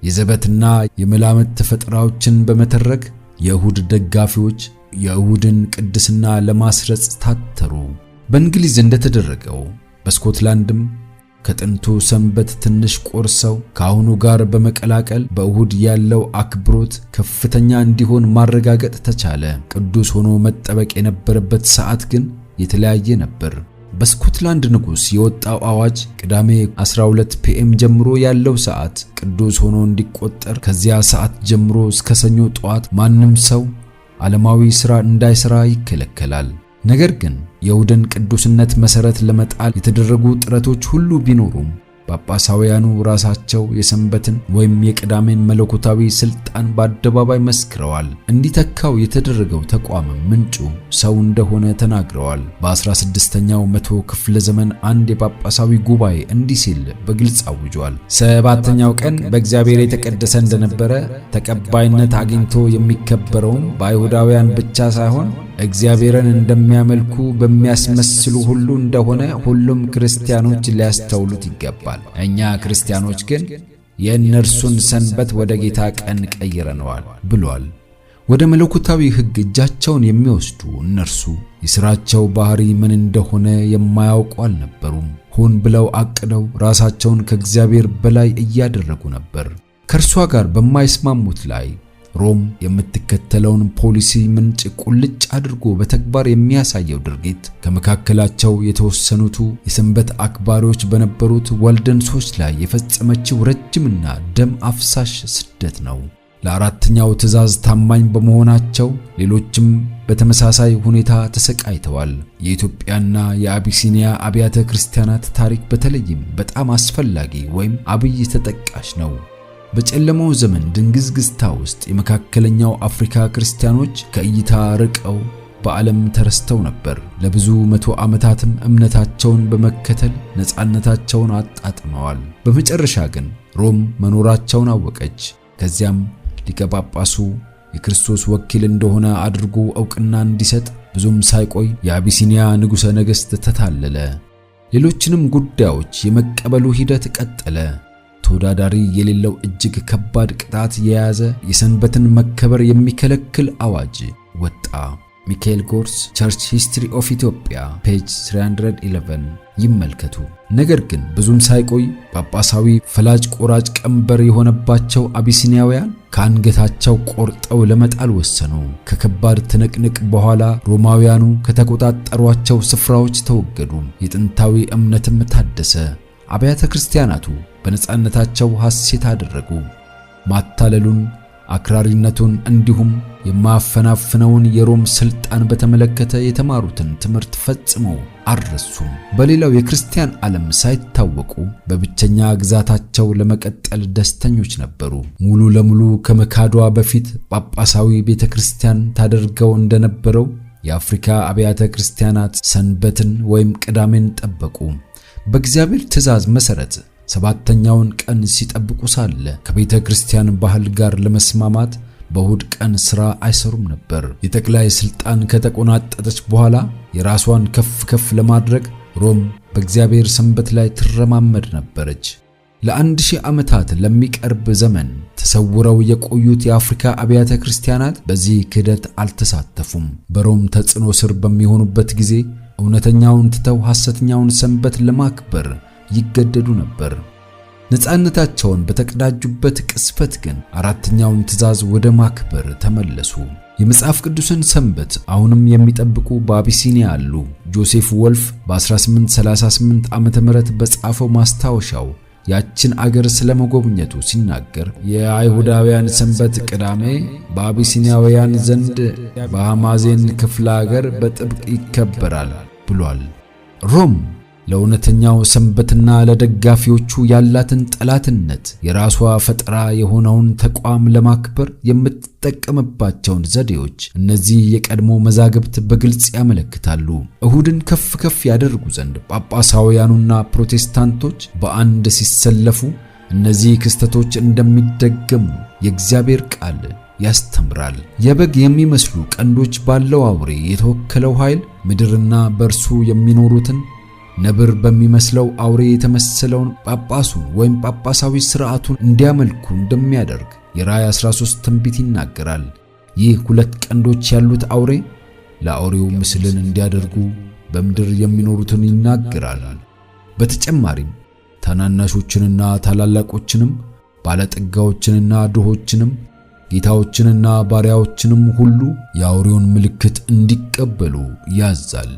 የዘበትና የመላምት ፈጠራዎችን በመተረክ የእሁድ ደጋፊዎች የእሁድን ቅድስና ለማስረጽ ታተሩ። በእንግሊዝ እንደተደረገው በስኮትላንድም ከጥንቱ ሰንበት ትንሽ ቆርሰው ከአሁኑ ጋር በመቀላቀል በእሁድ ያለው አክብሮት ከፍተኛ እንዲሆን ማረጋገጥ ተቻለ። ቅዱስ ሆኖ መጠበቅ የነበረበት ሰዓት ግን የተለያየ ነበር። በስኮትላንድ ንጉሥ የወጣው አዋጅ ቅዳሜ 12 ፒኤም ጀምሮ ያለው ሰዓት ቅዱስ ሆኖ እንዲቆጠር፣ ከዚያ ሰዓት ጀምሮ እስከ ሰኞ ጠዋት ማንም ሰው ዓለማዊ ሥራ እንዳይሠራ ይከለከላል። ነገር ግን የእሁድን ቅዱስነት መሠረት ለመጣል የተደረጉ ጥረቶች ሁሉ ቢኖሩም ጳጳሳውያኑ ራሳቸው የሰንበትን ወይም የቅዳሜን መለኮታዊ ስልጣን በአደባባይ መስክረዋል። እንዲተካው የተደረገው ተቋምም ምንጩ ሰው እንደሆነ ተናግረዋል። በ16ኛው መቶ ክፍለ ዘመን አንድ የጳጳሳዊ ጉባኤ እንዲህ ሲል በግልጽ አውጇል። 7ኛው ቀን በእግዚአብሔር የተቀደሰ እንደነበረ ተቀባይነት አግኝቶ የሚከበረውም በአይሁዳውያን ብቻ ሳይሆን እግዚአብሔርን እንደሚያመልኩ በሚያስመስሉ ሁሉ እንደሆነ ሁሉም ክርስቲያኖች ሊያስተውሉት ይገባል። እኛ ክርስቲያኖች ግን የእነርሱን ሰንበት ወደ ጌታ ቀን ቀይረነዋል ብሏል። ወደ መለኮታዊ ሕግ እጃቸውን የሚወስዱ እነርሱ የሥራቸው ባህሪ ምን እንደሆነ የማያውቁ አልነበሩም። ሆን ብለው አቅደው ራሳቸውን ከእግዚአብሔር በላይ እያደረጉ ነበር። ከእርሷ ጋር በማይስማሙት ላይ ሮም የምትከተለውን ፖሊሲ ምንጭ ቁልጭ አድርጎ በተግባር የሚያሳየው ድርጊት ከመካከላቸው የተወሰኑቱ የሰንበት አክባሪዎች በነበሩት ወልደንሶች ላይ የፈጸመችው ረጅምና ደም አፍሳሽ ስደት ነው። ለአራተኛው ትእዛዝ ታማኝ በመሆናቸው ሌሎችም በተመሳሳይ ሁኔታ ተሰቃይተዋል። የኢትዮጵያና የአቢሲኒያ አብያተ ክርስቲያናት ታሪክ በተለይም በጣም አስፈላጊ ወይም አብይ ተጠቃሽ ነው። በጨለማው ዘመን ድንግዝግዝታ ውስጥ የመካከለኛው አፍሪካ ክርስቲያኖች ከእይታ ርቀው በዓለም ተረስተው ነበር። ለብዙ መቶ ዓመታትም እምነታቸውን በመከተል ነፃነታቸውን አጣጥመዋል። በመጨረሻ ግን ሮም መኖራቸውን አወቀች። ከዚያም ሊቀ ጳጳሱ የክርስቶስ ወኪል እንደሆነ አድርጎ ዕውቅና እንዲሰጥ ብዙም ሳይቆይ የአቢሲኒያ ንጉሠ ነገሥት ተታለለ። ሌሎችንም ጉዳዮች የመቀበሉ ሂደት ቀጠለ። ተወዳዳሪ የሌለው እጅግ ከባድ ቅጣት የያዘ የሰንበትን መከበር የሚከለክል አዋጅ ወጣ። ሚካኤል ጎርስ ቸርች ሂስትሪ ኦፍ ኢትዮጵያ ፔጅ 311 ይመልከቱ። ነገር ግን ብዙም ሳይቆይ ጳጳሳዊ ፈላጭ ቆራጭ ቀንበር የሆነባቸው አቢሲኒያውያን ከአንገታቸው ቆርጠው ለመጣል ወሰኑ። ከከባድ ትንቅንቅ በኋላ ሮማውያኑ ከተቆጣጠሯቸው ስፍራዎች ተወገዱ። የጥንታዊ እምነትም ታደሰ። አብያተ ክርስቲያናቱ በነፃነታቸው ሐሴት አደረጉ። ማታለሉን፣ አክራሪነቱን እንዲሁም የማፈናፍነውን የሮም ስልጣን በተመለከተ የተማሩትን ትምህርት ፈጽመው አልረሱም። በሌላው የክርስቲያን ዓለም ሳይታወቁ በብቸኛ ግዛታቸው ለመቀጠል ደስተኞች ነበሩ። ሙሉ ለሙሉ ከመካዷ በፊት ጳጳሳዊ ቤተክርስቲያን ታደርገው እንደነበረው የአፍሪካ አብያተ ክርስቲያናት ሰንበትን ወይም ቅዳሜን ጠበቁ። በእግዚአብሔር ትእዛዝ መሠረት 7ኛውን ቀን ሲጠብቁ ሳለ ከቤተ ክርስቲያን ባህል ጋር ለመስማማት በእሁድ ቀን ሥራ አይሰሩም ነበር። የጠቅላይ ሥልጣን ከተቆናጠጠች በኋላ የራሷን ከፍ ለማድረግ ሮም በእግዚአብሔር ሰንበት ላይ ትረማመድ ነበረች። ለ1000 ዓመታት ለሚቀርብ ዘመን ተሰውረው የቆዩት የአፍሪካ አብያተ ክርስቲያናት በዚህ ክህደት አልተሳተፉም። በሮም ተጽዕኖ ስር በሚሆኑበት ጊዜ እውነተኛውን ትተው ሐሰተኛውን ሰንበት ለማክበር ይገደዱ ነበር። ነፃነታቸውን በተቀዳጁበት ቅስፈት ግን አራተኛውን ትእዛዝ ወደ ማክበር ተመለሱ። የመጽሐፍ ቅዱስን ሰንበት አሁንም የሚጠብቁ በአቢሲኒያ አሉ። ጆሴፍ ወልፍ በ1838 ዓመተ ምህረት በጻፈው ማስታወሻው ያችን አገር ስለመጎብኘቱ ሲናገር የአይሁዳውያን ሰንበት ቅዳሜ በአቢሲኒያውያን ዘንድ በሐማዜን ክፍለ አገር በጥብቅ ይከበራል ብሏል። ሮም ለእውነተኛው ሰንበትና ለደጋፊዎቹ ያላትን ጠላትነት የራሷ ፈጠራ የሆነውን ተቋም ለማክበር የምትጠቀምባቸውን ዘዴዎች እነዚህ የቀድሞ መዛግብት በግልጽ ያመለክታሉ። እሁድን ከፍ ያደርጉ ዘንድ ጳጳሳውያኑና ፕሮቴስታንቶች በአንድ ሲሰለፉ እነዚህ ክስተቶች እንደሚደገሙ የእግዚአብሔር ቃል ያስተምራል። የበግ የሚመስሉ ቀንዶች ባለው አውሬ የተወከለው ኃይል ምድርና በእርሱ የሚኖሩትን ነብር በሚመስለው አውሬ የተመሰለውን ጳጳሱን ወይም ጳጳሳዊ ሥርዓቱን እንዲያመልኩ እንደሚያደርግ የራእይ 13 ትንቢት ይናገራል። ይህ 2 ቀንዶች ያሉት አውሬ ለአውሬው ምስልን እንዲያደርጉ በምድር የሚኖሩትን ይናገራል። በተጨማሪም ታናናሾችንና ታላላቆችንም ባለጠጋዎችንና ድሆችንም ጌታዎችንና ባሪያዎችንም ሁሉ የአውሬውን ምልክት እንዲቀበሉ ያዛል።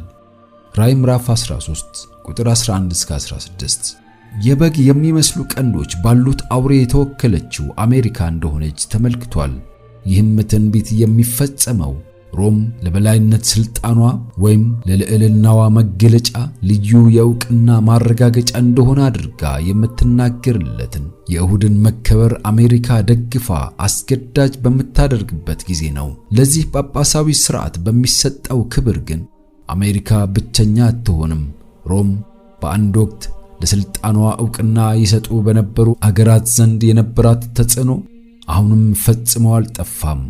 ራእይ ምዕራፍ 13 ቁጥር 11 እስከ 16። የበግ የሚመስሉ ቀንዶች ባሉት አውሬ የተወከለችው አሜሪካ እንደሆነች ተመልክቷል። ይህም ትንቢት የሚፈጸመው ሮም ለበላይነት ስልጣኗ ወይም ለልዕልናዋ መገለጫ ልዩ የእውቅና ማረጋገጫ እንደሆነ አድርጋ የምትናገርለትን የእሁድን መከበር አሜሪካ ደግፋ አስገዳጅ በምታደርግበት ጊዜ ነው። ለዚህ ጳጳሳዊ ሥርዓት በሚሰጠው ክብር ግን አሜሪካ ብቸኛ አትሆንም። ሮም በአንድ ወቅት ለስልጣኗ ዕውቅና ይሰጡ በነበሩ አገራት ዘንድ የነበራት ተጽዕኖ አሁንም ፈጽሞ አልጠፋም።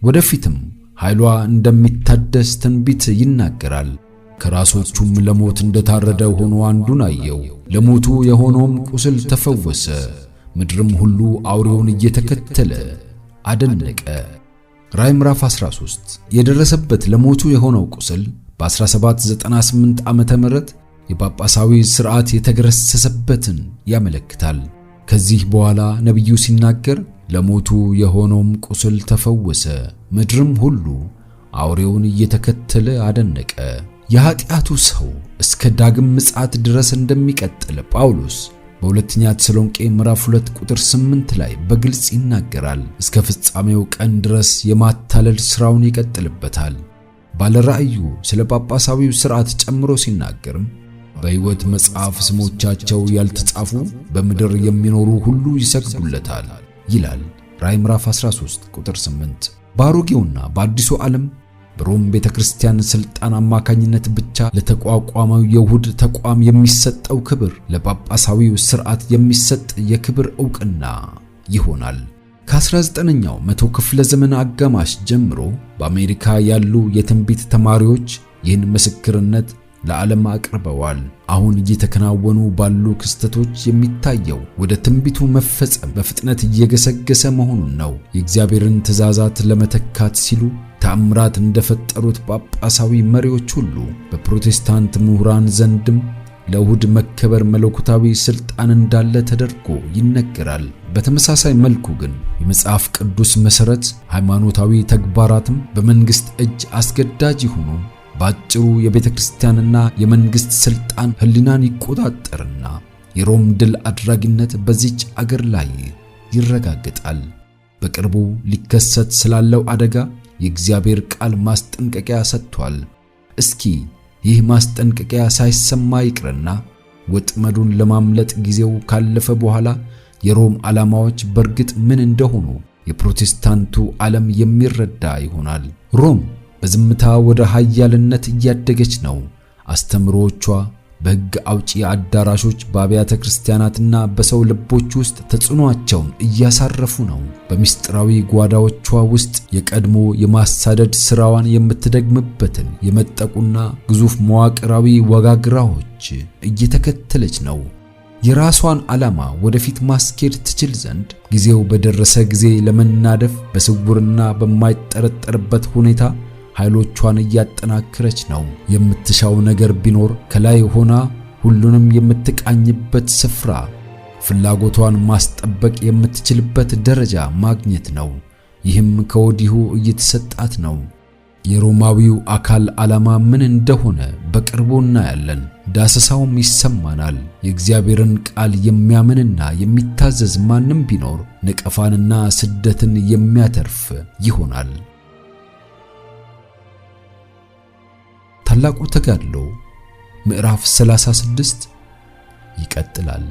ወደፊትም ኃይሏ እንደሚታደስ ትንቢት ይናገራል። ከራሶቹም ለሞት እንደታረደ ሆኖ አንዱን አየው። ለሞቱ የሆነውም ቁስል ተፈወሰ። ምድርም ሁሉ አውሬውን እየተከተለ አደነቀ። ራእይ ምዕራፍ 13 የደረሰበት ለሞቱ የሆነው ቁስል በ1798 ዓመተ ምህረት የጳጳሳዊ ሥርዓት የተገረሰሰበትን ያመለክታል። ከዚህ በኋላ ነቢዩ ሲናገር ለሞቱ የሆነውም ቁስል ተፈወሰ፣ ምድርም ሁሉ አውሬውን እየተከተለ አደነቀ። የኃጢአቱ ሰው እስከ ዳግም ምጽአት ድረስ እንደሚቀጥል ጳውሎስ በሁለተኛ ተሰሎንቄ ምዕራፍ 2 ቁጥር 8 ላይ በግልጽ ይናገራል። እስከ ፍጻሜው ቀን ድረስ የማታለል ሥራውን ይቀጥልበታል። ባለራእዩ ስለ ጳጳሳዊው ሥርዓት ጨምሮ ሲናገርም በሕይወት መጽሐፍ ስሞቻቸው ያልተጻፉ በምድር የሚኖሩ ሁሉ ይሰግዱለታል ይላል። ራእይ ምዕራፍ 13 ቁጥር 8። በአሮጌውና በአዲሱ ዓለም በሮም ቤተክርስቲያን ሥልጣን አማካኝነት ብቻ ለተቋቋመው የእሁድ ተቋም የሚሰጠው ክብር ለጳጳሳዊው ሥርዓት የሚሰጥ የክብር ዕውቅና ይሆናል። ከ19ኛው መቶ ክፍለ ዘመን አጋማሽ ጀምሮ በአሜሪካ ያሉ የትንቢት ተማሪዎች ይህን ምስክርነት ለዓለም አቅርበዋል። አሁን እየተከናወኑ ባሉ ክስተቶች የሚታየው ወደ ትንቢቱ መፈጸም በፍጥነት እየገሰገሰ መሆኑን ነው። የእግዚአብሔርን ትእዛዛት ለመተካት ሲሉ ተአምራት እንደፈጠሩት ጳጳሳዊ መሪዎች ሁሉ በፕሮቴስታንት ምሁራን ዘንድም ለእሁድ መከበር መለኮታዊ ሥልጣን እንዳለ ተደርጎ ይነገራል። በተመሳሳይ መልኩ ግን የመጽሐፍ ቅዱስ መሠረት ሃይማኖታዊ ተግባራትም በመንግሥት እጅ አስገዳጅ ይሁኑ ባጭሩ የቤተ ክርስቲያንና የመንግሥት ሥልጣን ሕሊናን ይቆጣጠርና የሮም ድል አድራጊነት በዚች አገር ላይ ይረጋገጣል። በቅርቡ ሊከሰት ስላለው አደጋ የእግዚአብሔር ቃል ማስጠንቀቂያ ሰጥቷል። እስኪ ይህ ማስጠንቀቂያ ሳይሰማ ይቅርና ወጥመዱን ለማምለጥ ጊዜው ካለፈ በኋላ የሮም ዓላማዎች በርግጥ ምን እንደሆኑ የፕሮቴስታንቱ ዓለም የሚረዳ ይሆናል። ሮም በዝምታ ወደ ኃያልነት እያደገች ነው። አስተምሮቿ በሕግ አውጪ አዳራሾች በአብያተ ክርስቲያናትና በሰው ልቦች ውስጥ ተጽዕኖአቸውን እያሳረፉ ነው። በምስጢራዊ ጓዳዎቿ ውስጥ የቀድሞ የማሳደድ ሥራዋን የምትደግምበትን የመጠቁና ግዙፍ መዋቅራዊ ወጋግራዎች እየተከተለች ነው። የራሷን ዓላማ ወደፊት ማስኬድ ትችል ዘንድ ጊዜው በደረሰ ጊዜ ለመናደፍ በስውርና በማይጠረጠርበት ሁኔታ ኃይሎቿን እያጠናከረች ነው። የምትሻው ነገር ቢኖር ከላይ ሆና ሁሉንም የምትቃኝበት ስፍራ፣ ፍላጎቷን ማስጠበቅ የምትችልበት ደረጃ ማግኘት ነው። ይህም ከወዲሁ እየተሰጣት ነው። የሮማዊው አካል ዓላማ ምን እንደሆነ በቅርቡ እናያለን። ዳሰሳውም ይሰማናል። የእግዚአብሔርን ቃል የሚያምንና የሚታዘዝ ማንም ቢኖር ነቀፋንና ስደትን የሚያተርፍ ይሆናል። ታላቁ ተጋድሎ ምዕራፍ 36 ይቀጥላል።